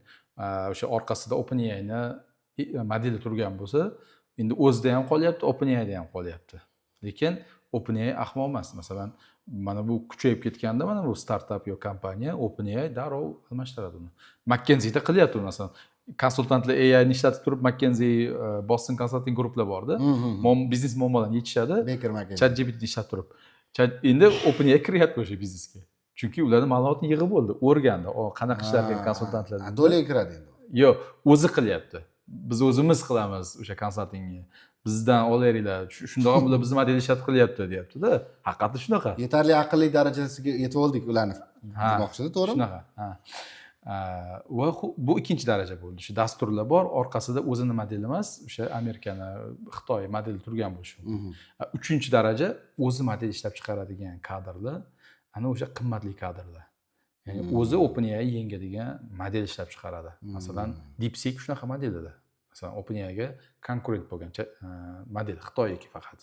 o'sha orqasida OpenAIni modeli turgan bo'lsa, endi o'zida ham qolyapti, OpenAIda ham qolyapti. Lekin OpenAI ahmoq emas. Masalan, mana bu kuchayib ketganda mana bu startap yo kompaniya OpenAI darrov almashtiradi uni. McKinsey'da qilyapti masalan. Konsultantlar AI ni ishlatib turib McKinsey, Boston Consulting Group'lar borda. Biznes muammolarni yechishadi. ChatGPTni ishlab turib. Endi OpenAI kiryapti o'sha biznesga. Chunki ularning ma'lumotini yig'ib bo'ldi, o'rgandi. Qanaqa ishlar qilgan konsultantlar. Do'laga kiradi endi. Yo'q, o'zi qilyapti. Biz o'zimiz qilamiz o'sha konsultingni. Bizdan olaveringlar. Shundoq bular bizni model ishlatib qilyapti, deyapti-da. Haqiqatda shunaqa. Yetarli aqlli darajasiga yetib oldik ularni. Demoqchisiz, to'g'rimi? Shunaqa. Va bu ikkinchi daraja bo'ldi. Shu dasturlar bor, orqasida o'zini modeli emas, o'sha Amerikani, Xitoy modeli turgan bo'lishi mumkin. Uchinchi daraja o'zi model ishlab chiqaradigan kadrlar, ana o'sha qimmatli kadrlar. Ya'ni o'zi OpenAI yengadigan model ishlab chiqaradi. Masalan, DeepSeek shunaqa model edi. Masalan, OpenAIga konkurent bo'lgan model Xitoyniki faqat.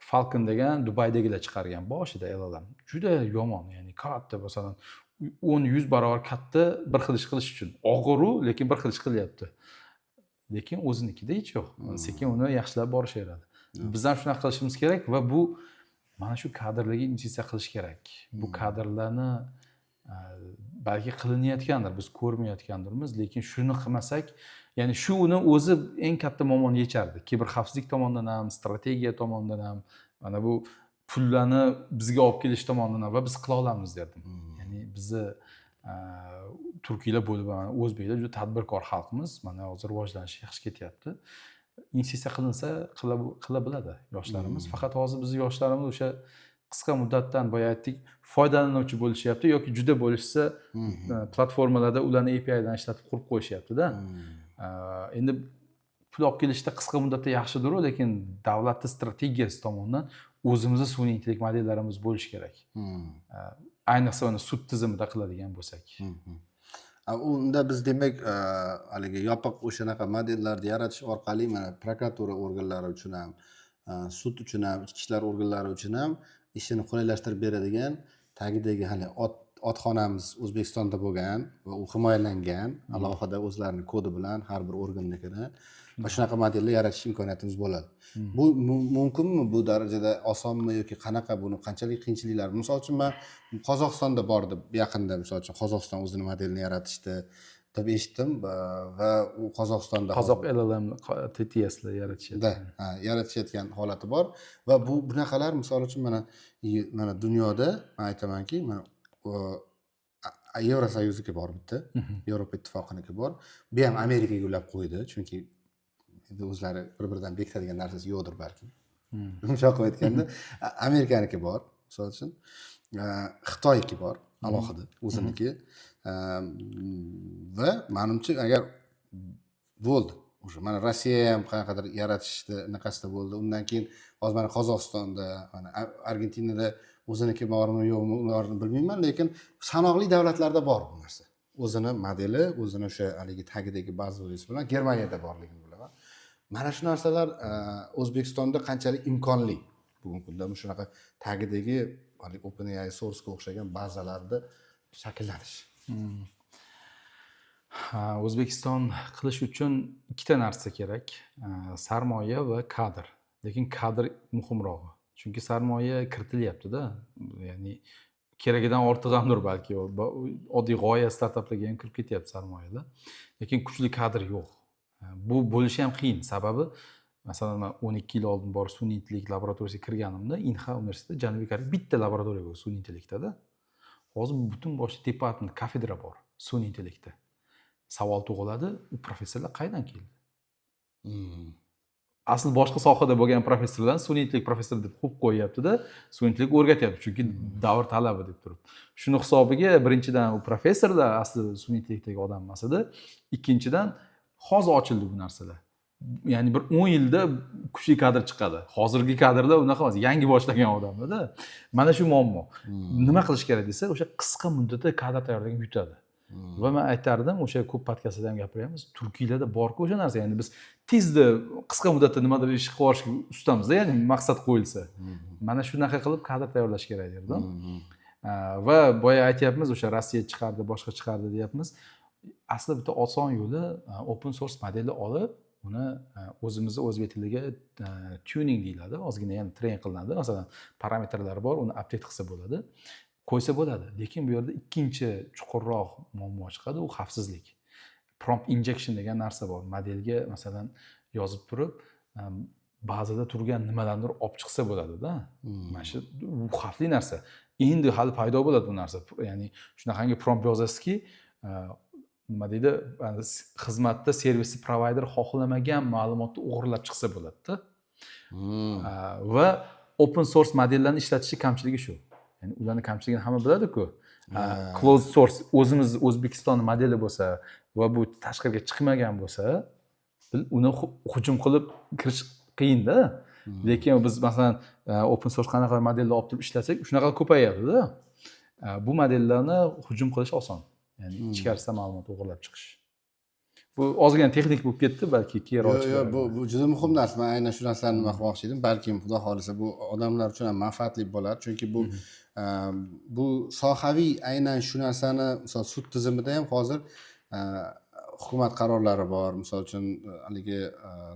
Falcon degan Dubaydagilar chiqargan boshida LLM. Juda yomon, ya'ni katta, masalan 10-100 barobar katta bir xil ish qilish uchun. Og'ir-u, lekin bir xil ish qilyapti. Lekin o'zinikida hech yo'q. Sekin uni yaxshilab borishaveradi. Biz ham shunaqa qilishimiz kerak va bu mana shu kadrlarga investitsiya qilish kerak. Bu kadrlarni balki qilinayotgandir, biz ko'rmayotgandirmiz, lekin shuni qilmasak, ya'ni shu uni o'zi eng katta muammoni yechardi. Kiber xavfsizlik tomonidan ham, strategiya tomonidan ham, mana bu pullarni bizga olib kelish tomonidan avval biz qila olamiz derdim. Ya'ni bizni turkiylar bo'lib, o'zbeklar juda tadbirkor xalqmiz. Mana hozir rivojlanish yaxshi ketyapti. Investitsiya qilinsa qila biladi yoshlarimiz. Faqat hozir bizni yoshlarimiz o'sha qisqa muddatdan boya aytdik, foydalanuvchi bo'lishyapti yoki juda bo'lishsa platformalarda ularni API'dan ishlatib qurib qo'yishyapti-da. Endi pul olib kelishda qisqa muddatda yaxshidir, lekin davlatning strategiyasi tomonidan o'zimizning sun'iy intellekt modellarimiz bo'lishi kerak. Ayniqsa uni sud tizimida qiladigan bo'lsak. Unda biz demak haligi yopiq o'shanaqa modellarni yaratish orqali mana prokuratura organlari uchun ham, sud uchun ham, ichki ishlar organlari uchun ham ishini qulaylashtirib beradigan tagidagi hali otxonamiz O'zbekistonda bo'lgan va u himoyalangan alohida o'zlarining kodi bilan har bir organnikini va shunaqa modellar yaratish imkoniyatimiz bo'ladi. Bu mumkinmi? Bu darajada osonmi yoki qanaqa, buni qanchalik qiyinchiliklar? Misol uchun men Qozog'istonda bordim, yaqinda misol uchun Qozog'iston o'zining modelini yaratishdi deb eshitdim va u Qozog'istonda Qozoq LLM TTS'lar yaratishyapti. Yaratishayotgan holati bor va bunaqalar misol uchun mana dunyoda men aytamanki, mana Yevrosoyuzniki bor bitta, Yevropa ittifoqiniki bor. Bu ham Amerikaga ulab qo'ydi, chunki endi o'zlari bir-biridan bekitadigan narsasi yo'qdir balki. Yumshoq aytganda, Amerikaniki bor, misol uchun, Xitoyniki bor, alohida o'ziniki. Va menimcha agar bo'ldi, o'sha mana Rossiya ham qanaqadir yaratishda naqasida bo'ldi. Undan keyin hozir mana Qozog'istonda, mana Argentinada o'ziniki bormi yo'qmi ularni bilmayman, lekin sanoqli davlatlarda bor bu narsa. O'zini modeli, o'zini o'sha haligi tagidagi bazasi bilan Germaniyada borligini bilaman. Mana shu narsalar O'zbekistonda qanchalik imkonli bugungi kunda shunaqa tagidagi haligi OpenAI Source'ga o'xshagan bazalarda shakllanish. O'zbekiston qilish uchun ikkita narsa kerak: sarmoya va kadr. Lekin kadr muhimroq. Chunki sarmoya kiritilyapti-da. Ya'ni keragidan ortiq hamdir balki. Oddiy g'oya startaplarga ham kirib ketyapti sarmoyalar. Lekin kuchli kadr yo'q. Bu bo'lishi ham qiyin. Sababi, masalan, men 12 yil oldin borib sun'iy intellekt laboratoriyasiga kirganimda, Inha universitetida Janubiy Koreya bitta laboratoriya bor sun'iy intellektda. Hozir butun boshli departament, kafedra bor sun'iy intellektda. Savol tug'iladi, u professorlar qayerdan keldi? Asl boshqa sohada bo'lgan professorlar sun'iy intellekt professori deb qo'yib qo'yyapti-da, sun'iy intellekt o'rgatyapti, chunki davr talabi deb turib. Shuni hisobiga birinchidan u professorlar asli sun'iy intellektdagi odam emas edi, ikkinchidan hozir ochildi bu narsalar. Ya'ni bir 10 yilda kuchli kadr chiqadi. Hozirgi kadrlar unaqa emas, yangi boshlagan odamlar-da. Mana shu muammo. Nima qilish kerak desa, o'sha qisqa muddatda kadr tayyorlagan yutadi. Va men aytardim, o'sha ko'p podkastlarda ham gapiramiz, Turkiyada bor-ku o'sha narsa. Ya'ni biz tezda qisqa muddatda nimadir ish qilib olishga ustamizda, ya'ni maqsad qo'yilsa. Mana shunaqa qilib kadr tayyorlash kerak derdim. Va boya aytyapmiz, o'sha Rossiya chiqardi, boshqa chiqardi deyapmiz. Aslida bitta oson yo'li open source modelni olib, uni o'zimizning o'zbek tiliga tuning deyiladi, ozgina yana train qilinadi. Masalan, parametrlari bor, uni update qilsa bo'ladi. Qo'ysa bo'ladi. Lekin bu yerda ikkinchi chuqurroq muammo chiqadi, u xavfsizlik. Prompt injection degan narsa bor. Modelga masalan yozib turib, ba'zida turgan nimalardir olib chiqsa bo'ladi-da. Mana shu xavfli narsa. Endi hali paydo bo'ladi bu narsa. Ya'ni shunaqangi prompt yozasizki, nima deydi, xizmatda servis provayder xohlamagan ma'lumotni o'g'irlab chiqsa bo'ladi-da. Va open source modellarni ishlatishi kamchiligi shu. Yani ularni kamchiligini hamma biladi-ku. Closed source o'zimiz O'zbekiston modeli bo'lsa va bu tashqariga chiqmagan bo'lsa, uni hujum qilib kirish qiyin-da. Lekin biz masalan open source qanaqa modelni olib turib ishlasak, shunaqa ko'payadi-da. Bu modellarni hujum qilish oson. Ya'ni ichkarisida ma'lumot o'g'irlab chiqish. Bu ozgina texnik bo'lib ketdi, balki keyinroq. Yo'q, bu juda muhim narsa. Men aynan shu narsani nima qilmoqchi edim. Balki xudo xolisa bu odamlar uchun ham manfaatli bo'ladi, chunki bu sohaviy aynan shu narsani, misol sud tizimida ham hozir hukumat qarorlari bor. Misol uchun haligi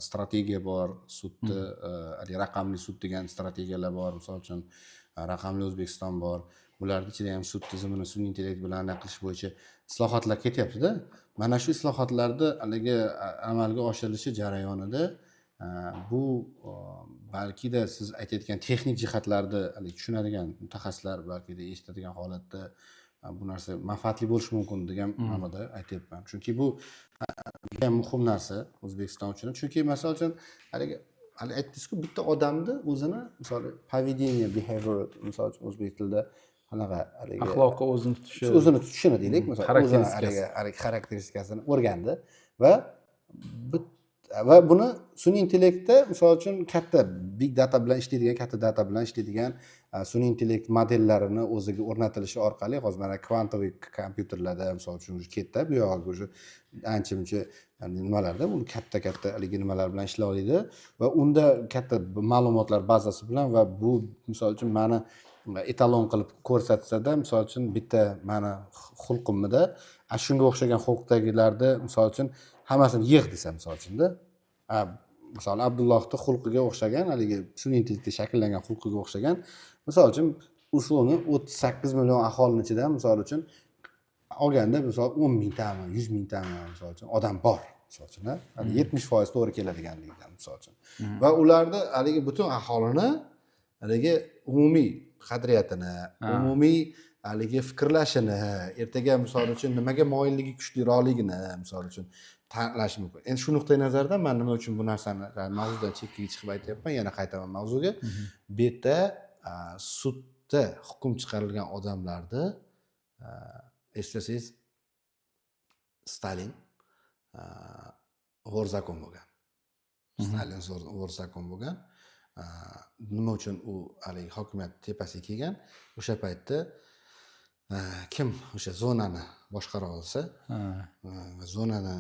strategiya bor, sudda haligi raqamli sud degan strategiyalar bor. Misol uchun raqamli O'zbekiston bor. Bularning ichida ham sud tizimini sun'iy intellekt bilan qilish bo'yicha islohotlar ketyapti-da. Mana shu islohotlarda haligi amalga oshirilishi jarayonida Bu balkida siz aytayotgan texnik jihatlarni tushunadigan mutaxassislar balkida eshitadigan holatda bu narsa manfaatli bo'lishi mumkin degan ma'noda aytyapman. Chunki bu juda muhim narsa O'zbekiston uchun. Chunki misol uchun hali aytdingiz-ku, bitta odamni o'zini misol поведение, behavior misol uchun o'zbek tilida qanaqa axloqqa o'zini tutishini deylik, misol o'zini xarakteristikasini o'rgandi va buni sun'iy intellektda misol uchun katta big data bilan ishlaydigan, katta data bilan ishlaydigan sun'iy intellekt modellarini o'ziga o'rnatilishi orqali hozir mana kvantoviy kompyuterlarda misol uchun ketdi, bu yog'i уже ancha-muncha nimalarda u katta haligi nimalar bilan ishlay oladi va unda katta ma'lumotlar bazasi bilan va bu misol uchun mani etalon qilib ko'rsatsada misol uchun bitta mani xulqimda shunga o'xshagan xulqdagilarni misol uchun hammasini yig' desa misol uchunda misol Abdullohni xulqiga o'xshagan haligi sun'iy intellektda shakllangan xulqiga o'xshagan misol uchun usulni 38 million aholini ichidan misol uchun olganda misol 10 mingtami 100 mingtami misol uchun odam bor misol uchun 70% to'g'ri keladiganligidan misol uchun va ularni haligi butun aholini haligi umumiy qadriyatini umumiy haligi fikrlashini ertaga misol uchun nimaga moyilligi kuchliroqligini misol uchun tanlash mumkin. Endi shu nuqtai nazardan men nima uchun bu narsani mavzudan chekkaga chiqib aytyapman, yana qaytaman mavzuga. Bu yerda sudda hukm chiqarilgan odamlarni eslasangiz Stalin g'o'r-zakon bo'lgan. Stalin g'o'r-zakon bo'lgan. Nima uchun u haligi hokimiyat tepasiga kelgan? O'sha paytda kim o'sha zonani boshqara olsa, zonani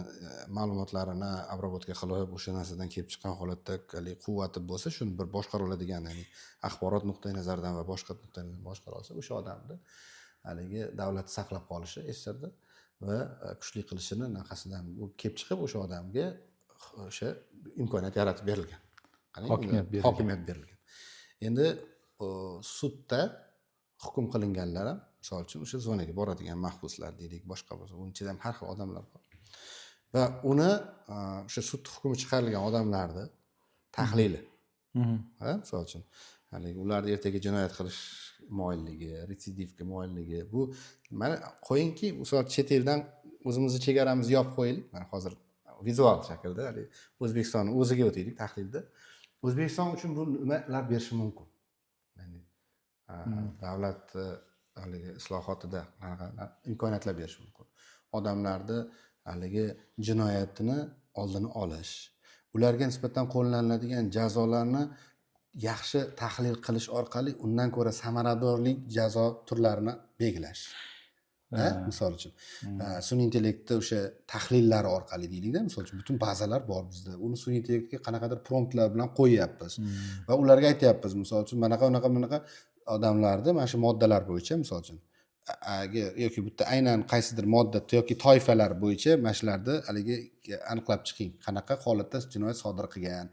ma'lumotlarini obработка qilib o'sha narsadan kelib chiqqan holatda quvvati bo'lsa, shuni bir boshqara oladigan, ya'ni axborot nuqtai nazaridan va boshqa nuqtai nazardan boshqara olsa, o'sha odamni haligi davlat saqlab qolishi esirdi va kuchli qilishini naqasidan bu kelib chiqib o'sha odamga o'sha imkoniyat yaratib berilgan. Hokimiyat berilgan. Endi sudda hukm qilinganlar ham misol uchun o'sha zonaga boradigan mahbuslar deylik, boshqa bo'lsa, uning ichida ham har xil odamlar bor. Va uni o'sha sud hukmi chiqarilgan odamlarni tahlili. Misol uchun haligi ularni ertaga jinoyat qilish moyilligi, retsidivga moyilligi, bu mana qo'yingki, misol chet eldan o'zimizni chegaramizni yopib qo'yaylik. Mana hozir vizual shaklda haligi O'zbekistonning o'ziga o'taylik tahlilda. O'zbekiston uchun bu nimalar berishi mumkin? Ya'ni davlat haligi islohotida imkoniyatlar berish mumkin. Odamlarni haligi jinoyatini oldini olish, ularga nisbatan qo'llaniladigan jazolarni yaxshi tahlil qilish orqali undan ko'ra samaradorlik jazo turlarini belgilash. Misol uchun sun'iy intellektda o'sha tahlillari orqali deylikda, misol uchun butun bazalar bor bizda. Uni sun'iy intellektga qanaqadir promptlar bilan qo'yyapmiz va ularga aytyapmiz, misol uchun manaqa odamlarni mana shu moddalar bo'yicha misol uchun yoki bitta aynan qaysidir modda yoki toifalar bo'yicha mana shularni haligi aniqlab chiqing. Qanaqa holatda jinoyat sodir qilgan,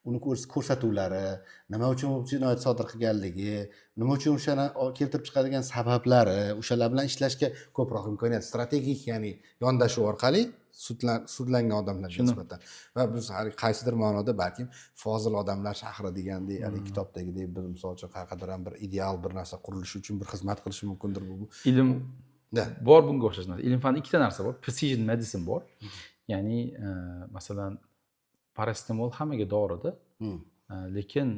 uni ko'rsatuvlari, nima uchun jinoyat sodir qilganligi, nima uchun o'shani keltirib chiqadigan sabablari, o'shalar bilan ishlashga ko'proq imkoniyat, strategik, ya'ni yondashuv orqali sudlangan odamlarga nisbatan. Va biz qaysidir ma'noda balkim Fozil odamlar shahri degandek, haligi kitobdagidek bir misol uchun qanaqadir ham bir ideal bir narsa qurilishi uchun bir xizmat qilishi mumkindir bu. Ilm bor bunga o'xshash narsa. Ilm fanida ikkita narsa bor. Precision medicine bor. Ya'ni masalan paracetamol hammaga dorida. Lekin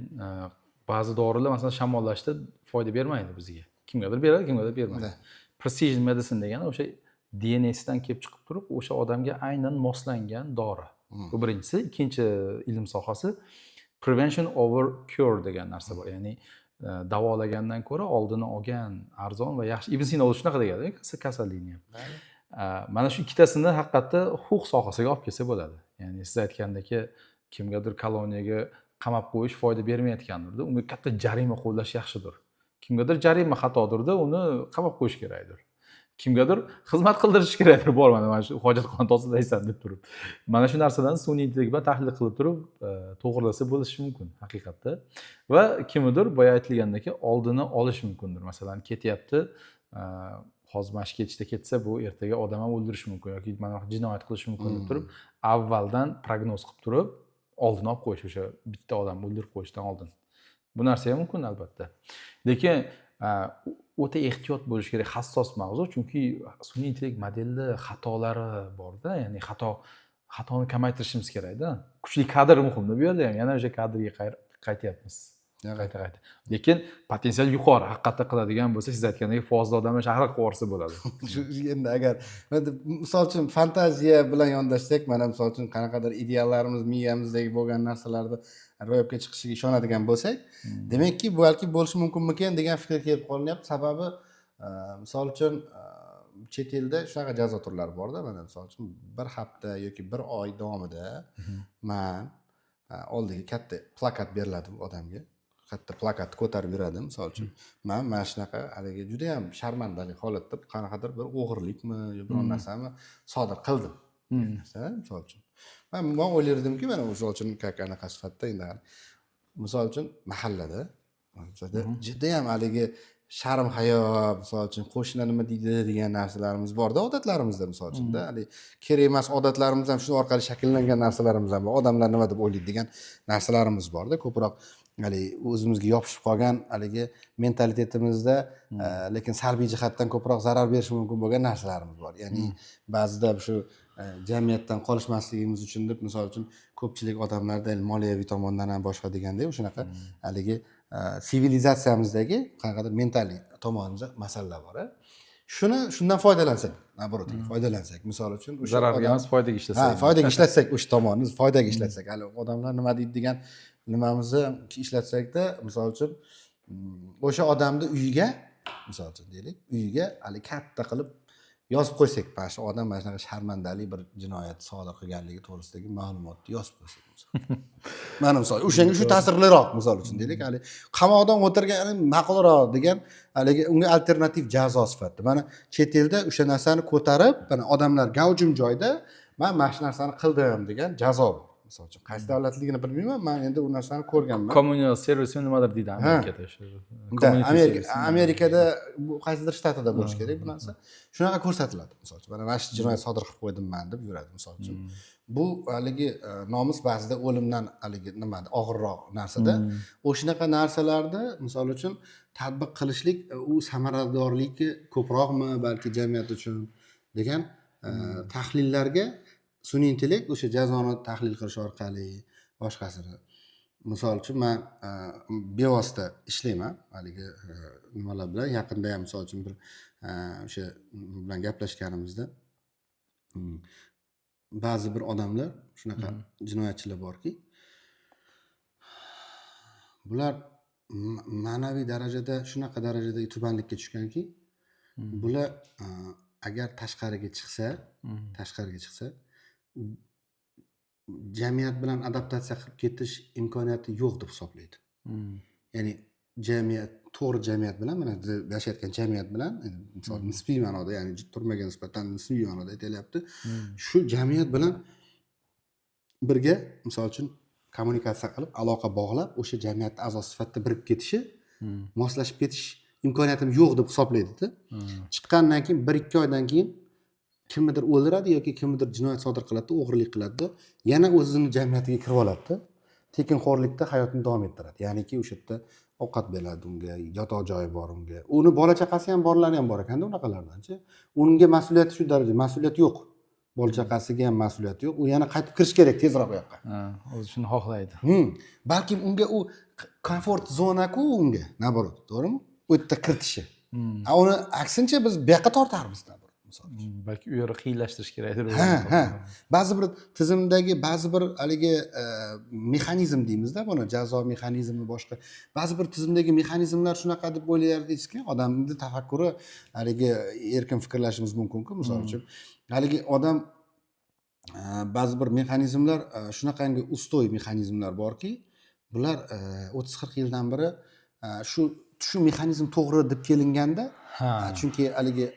ba'zi dorilar masalan shamollashda foyda bermaydi bizga. Kimgadir beradi, kimgadir bermaydi. Precision medicine degani o'sha DNA'sidan kelib chiqib turib, o'sha odamga aynan moslangan dori. Bu birinchisi. Ikkinchi ilm sohasi prevention over cure degan narsa bor. Ya'ni davolagandan ko'ra oldini olgan arzon va yaxshi. Ibn Sino shunaqa deganda kasallikni ham. Mana shu ikkitasini haqiqatda huquq sohasiga olib kelsa bo'ladi. Ya'ni siz aytgandek, kimgadir koloniyaga qamab qo'yish foyda bermayotgandirda, unga katta jarima qo'llash yaxshidir. Kimgadir jarima xatodirda, uni qamab qo'yish kerakdir. Kimgadir xizmat qildirish kerakdir, bormadi mana shu hojatxona tozalaysan deb turib. Mana shu narsadan sun'iy intellekt bilan tahlil qilib turib, to'g'rilasa bo'lishi mumkin haqiqatda. Va kimdir boya aytilgandek, oldini olish mumkindir. Masalan, ketyapti, hozir mana shu ketishda ketsa, bu ertaga odam ham o'ldirish mumkin yoki mana jinoyat qilish mumkin deb turib, avvaldan prognoz qilib turib, oldini olib qo'yish, o'sha bitta odamni o'ldirib qo'yishdan oldin. Bu narsa ham mumkin albatta. Lekin o'ta ehtiyot bo'lish kerak, hassos mavzu, chunki sun'iy intellekt modelida xatolari bor-da, ya'ni xatoni kamaytirishimiz kerak-da. Kuchli kadr muhimda bu yerda ham. Yana o'sha kadrga qaytyapmiz. Qayta. Lekin potensial yuqori, haqiqatda qiladigan bo'lsa, siz aytgandek fozil odamlar shahar qilib yuborsa bo'ladi. Shu endi agar misol uchun fantaziya bilan yondashsak, mana misol uchun qanaqadir ideallarimiz miyamizdagi bo'lgan narsalarni ro'yobga chiqishiga ishonadigan bo'lsak, demakki balki bo'lishi mumkinmikan degan fikr kelib qolinyapti. Sababi misol uchun chet elda shunaqa jazo turlari bor-da, mana misol uchun bir hafta yoki bir oy davomida men oldiga katta plakat beriladi odamga. Katta plakatni ko'tarib yuradi, misol uchun. Men mana shunaqa haligi juda ham sharmandalik holatda qanaqadir bir o'g'irlikmi yo biron narsani sodir qildim. Misol uchun. Men o'ylardimki, mana misol uchun anaqa sifatda endi misol uchun mahallada juda ham haligi sharm hayo, misol uchun qo'shnilar nima deydi degan narsalarimiz bor-da, odatlarimizda misol uchun-da. Hali kerak emas odatlarimiz ham shu orqali shakllangan narsalarimiz ham bor. Odamlar nima deb o'ylaydi degan narsalarimiz bor-da. Ko'proq hali o'zimizga yopishib qolgan haligi mentalitetimizda, lekin salbiy jihatdan ko'proq zarar berishi mumkin bo'lgan narsalarimiz bor. Ya'ni ba'zida shu jamiyatdan qolishmasligimiz uchun deb, misol uchun ko'pchilik odamlarda moliyaviy tomondan ham boshqa degandek o'shanaqa haligi sivilizatsiyamizdagi qanaqadir mentaliy tomonimizda masalalar bor. Shundan foydalansak, naborot foydalansak, misol uchun o'sha zararga emas, foydaga ishlasak. Foydaga ishlatsak, o'sha tomonni foydaga ishlatsak, hali odamlar nima deydi degan nimamizni ishlatsakda, misol uchun o'sha odamni uyiga, misol uchun deylik, uyiga hali katta qilib yozib qo'ysak, mana shu odam mana shunaqa sharmandali bir jinoyat sodir qilganligi to'g'risidagi ma'lumotni yozib qo'ysak. Mana misol, o'shanga shu ta'sirliroq, misol uchun deylik, hali qamoqdan o'tirgani ma'qulroq degan haligi unga alternativ jazo sifatida. Mana chet elda o'sha narsani ko'tarib, mana odamlar gavjum joyda men mana shu narsani qildim degan jazo bor. Misol uchun qaysi davlatligini bilmayman, men endi u narsani ko'rganman. Communal service nimadir deydi Amerikada shu. Amerikada bu qaysidir shtatida bo'lishi kerak bu narsa. Shunaqa ko'rsatiladi, misol uchun. Mana shu jinoyat sodir qilib qo'ydimman deb yuradi, misol uchun. Bu haligi nomus ba'zida o'limdan haligi nimada og'irroq narsada. O'shanaqa narsalarda misol uchun tatbiq qilishlik u samaradorligi ko'proqmi balki jamiyat uchun degan tahlillarga sun'iy intellekt o'sha jazoni tahlil qilish orqali boshqasini. Misol uchun men bevosita ishlayman haligi nimalar bilan. Yaqinda ham misol uchun bir o'sha bilan gaplashganimizda ba'zi bir odamlar shunaqa jinoyatchilar borki, bular ma'naviy darajada shunaqa darajada tubanlikka tushganki, bular agar tashqariga chiqsa, jamiyat bilan adaptatsiya qilib ketish imkoniyati yo'q deb hisoblaydi. Ya'ni to'g'ri jamiyat bilan, mana yashayotgan jamiyat bilan, misol nisbiy ma'noda, ya'ni turmaga nisbatan nisbiy ma'noda aytilyapti. Shu jamiyat bilan birga, misol uchun kommunikatsiya qilib, aloqa bog'lab, o'sha jamiyat a'zosi sifatida birib ketishi, moslashib ketish imkoniyatim yo'q deb hisoblaydi-da. Chiqqandan keyin 1-2 oydan keyin kimnidir o'ldiradi yoki kimnidir jinoyat sodir qiladi, o'g'irlik qiladi, yana o'zini jamiyatiga kirib oladi. Tekinxo'rlikda hayotini davom ettiradi. Ya'niki o'sha yerda ovqat beradi unga, yotoq joyi bor unga. Uni bola chaqasi ham borlari ham bor ekanda unaqalardanchi. Unga mas'uliyati shu darajada, mas'uliyat yo'q. Bola chaqasiga ham mas'uliyat yo'q. U yana qaytib kirish kerak tezroq bu yoqqa. O'zi shuni xohlaydi. Balkim unga u komfort zona-ku unga, naborot, to'g'rimi? U yerda kiritishi. Uni aksincha biz bu yoqqa tortarmiz. Balki u yerni qiyinlashtirish kerakdir. Ba'zi bir tizimdagi ba'zi bir haligi mexanizm deymizda, buni jazo mexanizmi boshqa. Ba'zi bir tizimdagi mexanizmlar shunaqa deb o'ylayardingizki, odamning tafakkuri haligi erkin fikrlashimiz mumkin-ku, misol uchun. Haligi odam ba'zi bir mexanizmlar shunaqangi ustoy mexanizmlar borki, bular 30-40 yildan beri shu mexanizm to'g'ri deb kelinganda, chunki haligi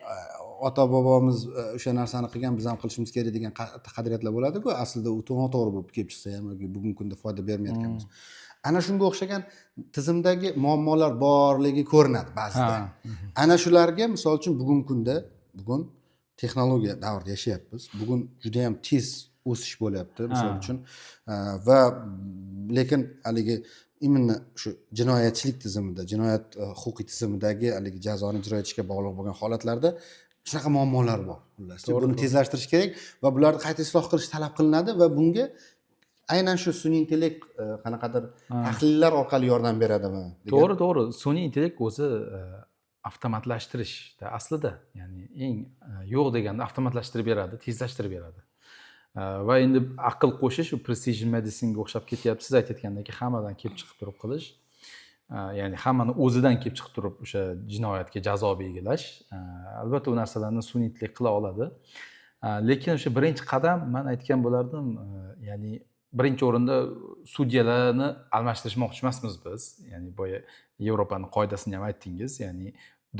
ota bobomiz o'sha narsani qilgan, biz ham qilishimiz kerak degan qadriyatlar bo'ladi-ku, aslida u to'g'ri bo'lib kelib chiqsa ham yoki bugungi kunda foyda bermayotganmiz. Ana shunga o'xshagan tizimdagi muammolar borligi ko'rinadi ba'zida. Ana shularga misol uchun bugungi kunda, bugun texnologiya davrida yashayapmiz. Bugun juda ham tez o'sish bo'lyapti misol uchun. Va lekin haligi именно shu jinoyatchilik tizimida, jinoyat huquqiy tizimidagi haligi jazoni ijro etishga bog'liq bo'lgan holatlarda shunaqa muammolar bor. Xullas, buni tezlashtirish kerak va bularni qayta isloh qilish talab qilinadi va bunga aynan shu sun'iy intellekt qanaqadir tahlillar orqali yordam beradimi? To'g'ri. Sun'iy intellekt o'zi avtomatlashtirishda aslida, ya'ni eng yo'q deganda avtomatlashtirib beradi, tezlashtirib beradi. Va endi aql qo'shish u precision medicine'ga o'xshab ketyapti. Siz aytayotgandek hammadan kelib chiqib turib qilish, ya'ni hammani o'zidan kelib chiqib turib o'sha jinoyatga jazo belgilash, albatta u narsalarni sun'iy intellekt qila oladi. Lekin o'sha birinchi qadam men aytgan bo'lardim, ya'ni birinchi o'rinda sudyalarni almashtirishmoqchi emasmiz biz. Ya'ni boya Yevropaning qoidasini ham aytdingiz, ya'ni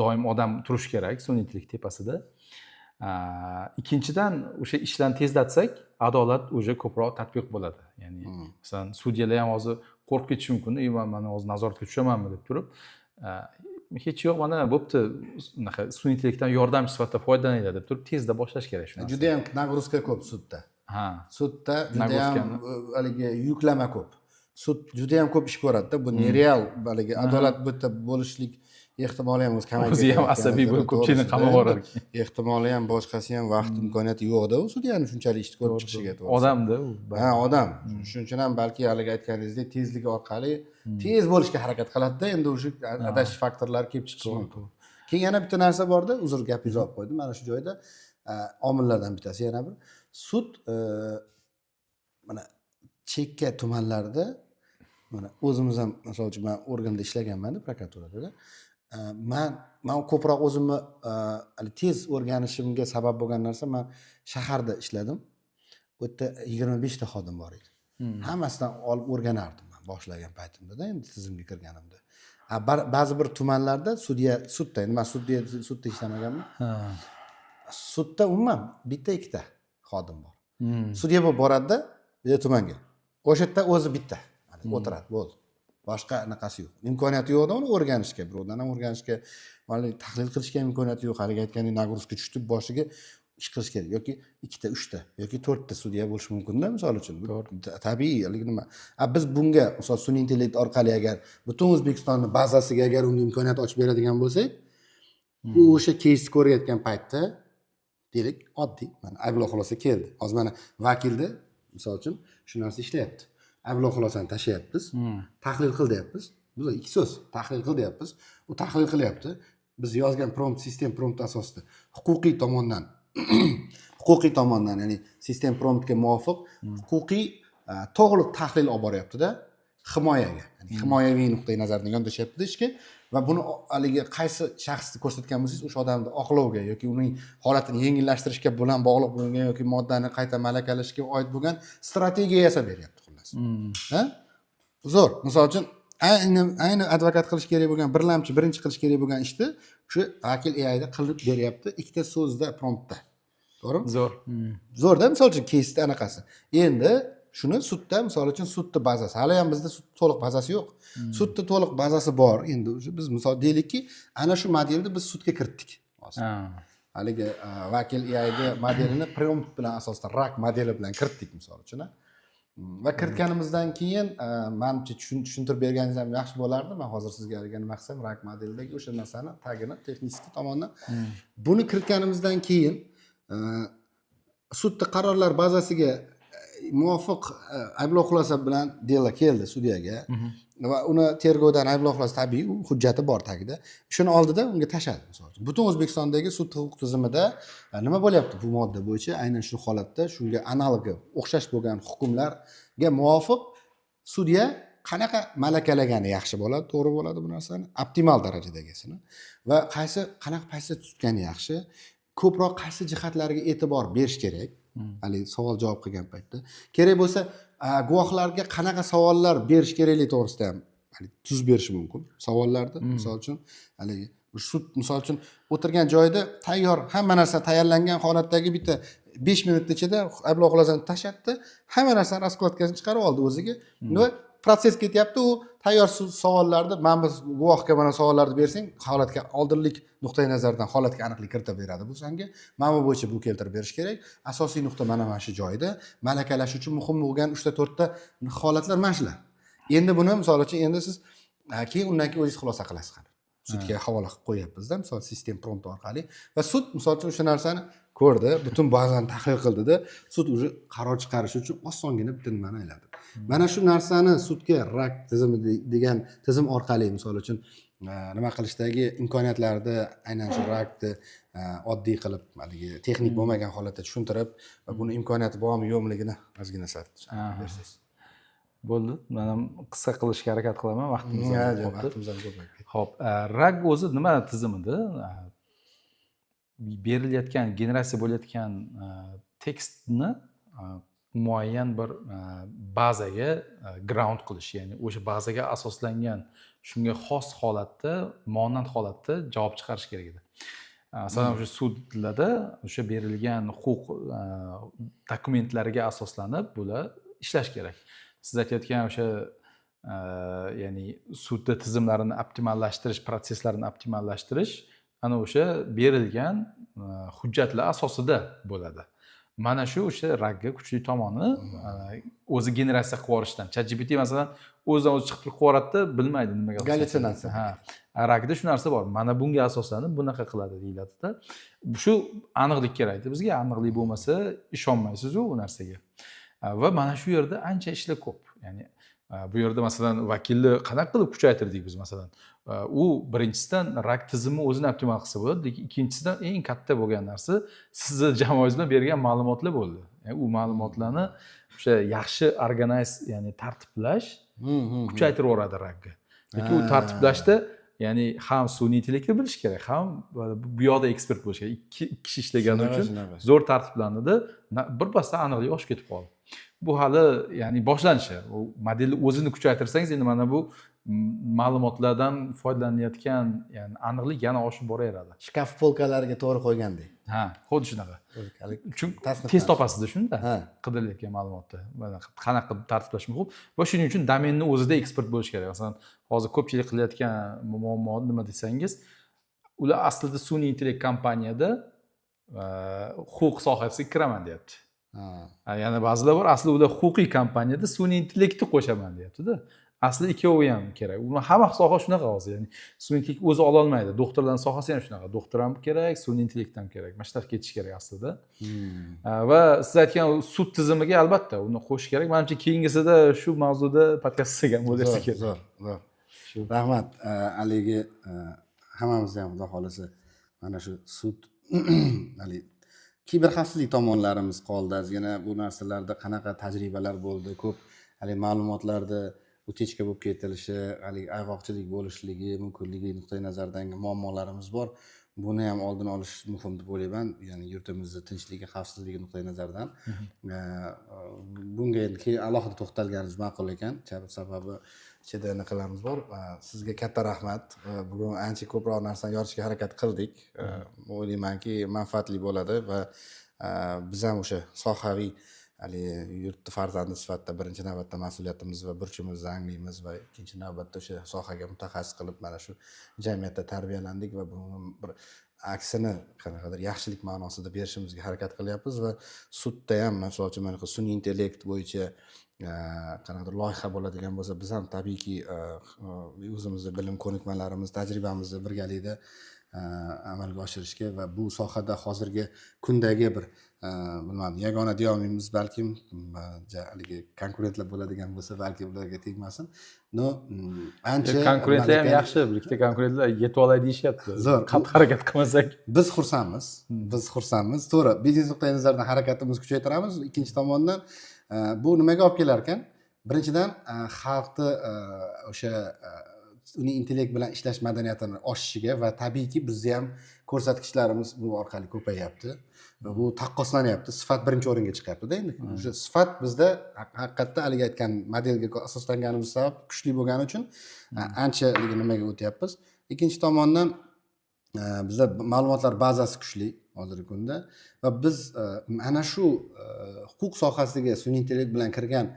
doim odam turish kerak sun'iy intellekt tepasida. Ikkinchidan o'sha ishlarni tezlatsak, adolat o'sha ko'proq tatbiq bo'ladi. Ya'ni masalan, sudyalar ham hozir qo'rqib ketishi mumkin, "Men hozir nazoratga tushamanmi?" deb turib, hech yo'q, mana bo'pti, unaqa sun'iy intellektdan yordamchi sifatida foydalaninglar deb turib tezda boshlash kerak shu narsani. Juda ham nagruzka ko'p sudda. Sudda juda ham haligi yuklama ko'p. Sud juda ham ko'p ish ko'radi-da. Bu nereal haligi adolat bu yerda bo'lishlik ehtimoli ham o'z kamayib o'zi ham asabiy bo'lib ko'pchilikni qamab yuborar ekan. Ehtimoli ham boshqasi ham vaqt imkoniyati yo'q-da u sudyani shunchalik ishni ko'rib chiqishiga to'g'ri. Odamda u. Odam. Shuning uchun ham balki haligi aytganingizdek tezligi orqali tez bo'lishga harakat qiladi-da, endi o'sha adashish faktorlari kelib chiqishi mumkin. Keyin yana bitta narsa bor-da, uzr gapingizni olib qo'ydim. Mana shu joyda omillardan bittasi yana bir sud mana chekka tumanlarda mana o'zimiz ham masalan uchun men organda ishlaganman-da, prokuraturada. Men ko'proq o'zimni tez o'rganishimga sabab bo'lgan narsa, men shaharda ishladim. U yerda 25 ta xodim bor edi. Hammasidan olib o'rganardim men boshlagan paytimda-da, endi tizimga kirganimda. Ba'zi bir tumanlarda sudda, endi men sudda ishlamaganman. Sudda umuman bitta ikkita xodim bor. Sudya bo'lib boradi-da, tumanga. O'sha yerda o'zi bitta o'tiradi, bo'ldi. Boshqa anaqasi yo'q. Imkoniyati yo'q-da uni o'rganishga, birovdan ham o'rganishga, mana tahlil qilishga imkoniyati yo'q. Haliga aytgandek nagruzka tushdi, boshiga ish qilish kerak yoki 2 ta, 3 ta yoki 4 ta sudya bo'lishi mumkin-da, misol uchun. Tabiiy, nima? Biz bunga misol sun'iy intellekt orqali agar butun O'zbekistonning bazasiga agar unga imkoniyat ochib beradigan bo'lsak, u o'sha keysni ko'rayotgan paytda deylik, oddiy, mana ayblov xulosa keldi. Hozir mana vakilda misol uchun shu narsa ishlayapti. Ayblov xulosani tashlayapmiz, tahlil qil deyapmiz. Bu ikki so'z, tahlil qil deyapmiz. U tahlil qilyapti. Biz yozgan prompt, sistem prompt asosida huquqiy tomondan, ya'ni sistem promptga muvofiq huquqiy to'g'ri tahlil olib boryapti-da, himoyaga. Ya'ni himoyaviy nuqtai nazardan yondashyapti ishga va buni haligi qaysi shaxsni ko'rsatgan bo'lsangiz, o'sha odamni oqlovga yoki uning holatini yengillashtirishga bilan bog'liq bo'lgan yoki moddani qayta malakalashga oid bo'lgan strategiya yasab beryapti xullas. Zo'r. Misol uchun ayni advokat qilish kerak bo'lgan, birinchi qilish kerak bo'lgan ishni shu vakil AIda qilib beryapti, ikkita so'zda promptda. To'g'rimi? Zo'r. Zo'rda misol uchun keysda anaqasi. Endi shuni sudda misol uchun sudda bazasi. Hali ham bizda sud to'liq bazasi yo'q. Sudda to'liq bazasi bor. Endi biz misol deylikki, ana shu modelni biz sudga kiritdik. Haligi vakil AIda modelini prompt bilan asosda RAG modeli bilan kiritdik misol uchun. Va kiritganimizdan keyin menimcha tushuntirib berganingiz ham yaxshi bo'lardi. Men hozir sizga nima qilsam, RAG modeldagi o'sha narsani tagini texnik tomondan buni kiritganimizdan keyin sudda qarorlar bazasiga muvofiq ayblov xulosa bilan delo keldi sudyaga va uni tergovdan ayblov xulosa tabiiy hujjati bor tagida. Shuni oldida unga tashadi misol uchun. Butun O'zbekistondagi sud huquq tizimida nima bo'lyapti bu modda bo'yicha? Aynan shu holatda shunga analogi o'xshash bo'lgan hukmlarga muvofiq sudya qanaqa malakalagani yaxshi bo'ladi, to'g'ri bo'ladi bu narsani, optimal darajadagisini va qanaqa pozitsiya tutgani yaxshi, ko'proq qaysi jihatlariga e'tibor berish kerak. Hali savol javob qilgan paytda kerak bo'lsa guvohlarga qanaqa savollar berish kerakligi to'g'risida ham tuz berish mumkin savollarda. Misol uchun haligi sud misol uchun o'tirgan joyda tayyor hamma narsa tayyorlangan holatdagi bitta 5 minut ichida ayblov xulosani tashatdi, hamma narsani raskladkasini chiqarib oldi o'ziga va proses ketyapti, u tayyor savollarni mana biz guvohga mana savollarni bersang, holatga oldinlik nuqtai nazaridan holatga aniqlik kiritib beradi bu senga. Mana bu bo'yicha bu keltirib berish kerak. Asosiy nuqta mana shu joyda. Malakalash uchun muhim bo'lgan 3 ta 4 ta holatlar mana shular. Endi buni misol uchun endi siz keyin undan keyin o'zingiz xulosa qilasiz qani. Sudga havola qilib qo'yapmiz-da, misol sistem prompt orqali va sud misol uchun o'sha narsani ko'rdi, butun bazani tahlil qildi-da, sud уже qaror chiqarish uchun osongina bitta nimani ayladi. Mana shu narsani sudga rak tizimi degan tizim orqali misol uchun nima qilishdagi imkoniyatlarni aynan shu rakni oddiy qilib, haligi texnik bo'lmagan holatda tushuntirib va buni imkoniyati bormi yo'qligini ozgina sal bersangiz. Bo'ldi. Men ham qisqa qilishga harakat qilaman, vaqtimiz Vaqtimiz ham ko'p. Xo'p, RAG o'zi nima tizimida? Berilayotgan, generatsiya bo'layotgan tekstni muayyan bir bazaga ground qilish, ya'ni o'sha bazaga asoslangan shunga xos holatda, monand holatda javob chiqarish kerak edi. Masalan, o'sha sudlarda o'sha berilgan huquq dokumentlariga asoslanib bular ishlash kerak. Siz aytayotgan o'sha ya'ni sudda tizimlarini optimallashtirish, prosesslarini optimallashtirish ana o'sha berilgan hujjatlar asosida bo'ladi. Mana shu o'sha RAGga kuchli tomoni o'zi generatsiya qilib yuborishdan. ChatGPT masalan o'zidan o'zi chiqib qilib yuboradi, bilmaydi nimaga asoslanib. Gallyutsinatsiya. Ha, RAGda shu narsa bor. Mana bunga asoslanib bunaqa qiladi deyiladi-da. Shu aniqlik kerakdi bizga. Aniqlik bo'lmasa ishonmaysiz-ku u narsaga. Va mana shu yerda ancha ishlar ko'p. Ya'ni bu yerda masalan vakilni qanaqa qilib kuchaytirdik biz masalan. U birinchisidan RAG tizimi o'zini optimal qilsa bo'ladi, lekin ikkinchisidan eng katta bo'lgan narsa sizni jamoangiz bilan bergan ma'lumotlar bo'ldi. Ya'ni u ma'lumotlarni o'sha yaxshi organize, ya'ni tartiblash kuchaytirib yuboradi RAGga. Lekin u tartiblashda ya'ni ham sun'iy intellektni bilish kerak, ham bu yoqda ekspert bo'lish kerak. Ikki kishi ishlagani uchun zo'r tartiblanadi, birpasda aniqlik oshib ketib qoldi. Bu hali ya'ni boshlanishi. U modelni o'zini kuchaytirsangiz endi mana bu ma'lumotlardan foydalanayotgan ya'ni aniqlik yana oshib boraveradi. Shkaf polkalariga to'g'ri qo'ygandek. Ha, xuddi shunaqa. Chunki tez topasiz-da shunda. Qidirilayotgan ma'lumotni. Mana qanaqa qilib tartiblash mumkin va shuning uchun domenni o'zida ekspert bo'lish kerak. Masalan, hozir ko'pchilik qilayotgan muammo nima desangiz, ular aslida sun'iy intellekt kompaniyada huquq sohasiga kiraman deyapti. Yana ba'zilar bor, aslida ular huquqiy kompaniyada sun'iy intellektni qo'shaman deyapti-da. Aslida ikkovi ham kerak. Hamma soha shunaqa hozir. Ya'ni sun'iy intellekt o'zi ola olmaydi. Doktorlarning sohasi ham shunaqa. Doktor ham kerak, sun'iy intellekt ham kerak. Mana shu tarafga ketish kerak aslida. Va siz aytgan sud tizimiga albatta uni qo'shish kerak. Menimcha keyingisida shu mavzuda podkast qilgan bo'lsa kerak. Zo'r. Rahmat. Haligi hammamizda ham xudo xolasa mana shu sud hali kiberxavfsizlik tomonlarimiz qoldi. Ozgina bu narsalarda qanaqa tajribalar bo'ldi? Ko'p hali ma'lumotlarda utechka bo'lib ketilishi, haligi ayg'oqchilik bo'lishligi mumkinligi nuqtai nazaridan muammolarimiz bor. Buni ham oldini olish muhim deb o'ylayman. Ya'ni yurtimizning tinchligi, xavfsizligi nuqtai nazaridan. Bunga endi keyin alohida to'xtalganingiz ma'qul ekan. Sababi ichida naqalarimiz bor. Sizga katta rahmat. Bugun ancha ko'proq narsani yoritishga harakat qildik. O'ylaymanki, manfaatli bo'ladi va biz ham o'sha sohaviy hali yurtni farzandi sifatida birinchi navbatda mas'uliyatimiz va burchimizni anglaymiz va ikkinchi navbatda o'sha sohaga mutaxassis qilib mana shu jamiyatda tarbiyalandik va buni bir aksini qanaqadir yaxshilik ma'nosida berishimizga harakat qilyapmiz va sudda ham masalan uchun mana sun'iy intellekt bo'yicha qanaqadir loyiha bo'ladigan bo'lsa biz ham tabiiyki o'zimizni bilim ko'nikmalarimiz, tajribamizni birgalikda amalga oshirishga va bu sohada hozirgi kundagi bir bilmadim yagona deyolmaymiz balkim haligi konkurentlar bo'ladigan bo'lsa balki ularga tegmasin. No ancha konkurentlar ham yaxshi, bir ikkita konkurentlar yetib olay deyishyapti. Qattiq harakat qilmasak biz xursandmiz. To'g'ri, biznes nuqtai nazaridan harakatimizni kuchaytiramiz. Ikkinchi tomondan bu nimaga olib kelar ekan? Birinchidan xalqni o'sha sun'iy intellekt bilan ishlash madaniyatini oshishiga va tabiiyki bizni ham ko'rsatkichlarimiz bu orqali ko'payyapti. Va bu taqqoslanyapti. Sifat birinchi o'ringa chiqyapti-da endi. O'sha sifat bizda haqiqatda haligi aytgan modelga asoslanganimiz sabab kuchli bo'lgani uchun ancha nimaga o'tyapmiz. Ikkinchi tomondan bizda ma'lumotlar bazasi kuchli hozirgi kunda va biz ana shu huquq sohasiga sun'iy intellekt bilan kirgan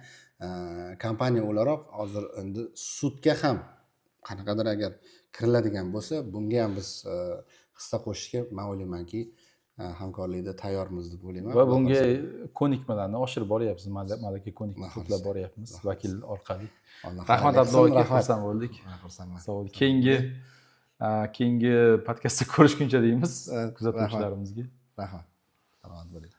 kompaniya o'laroq hozir endi sudga ham qanaqadir agar kiriladigan bo'lsa, bunga ham biz hissa qo'shishga men o'ylaymanki, hamkorlikda tayyormiz deb o'ylayman. Va bunga ko'nikmalarni oshirib boryapmiz. Malaka ko'nikma to'plab boryapmiz vakil orqali. Rahmat Abdulla aka, xursand bo'ldik. Xursandman. Sog' bo'ling. Keyingi podkastda ko'rishguncha deymiz kuzatuvchilarimizga. Rahmat. Salomat bo'ling.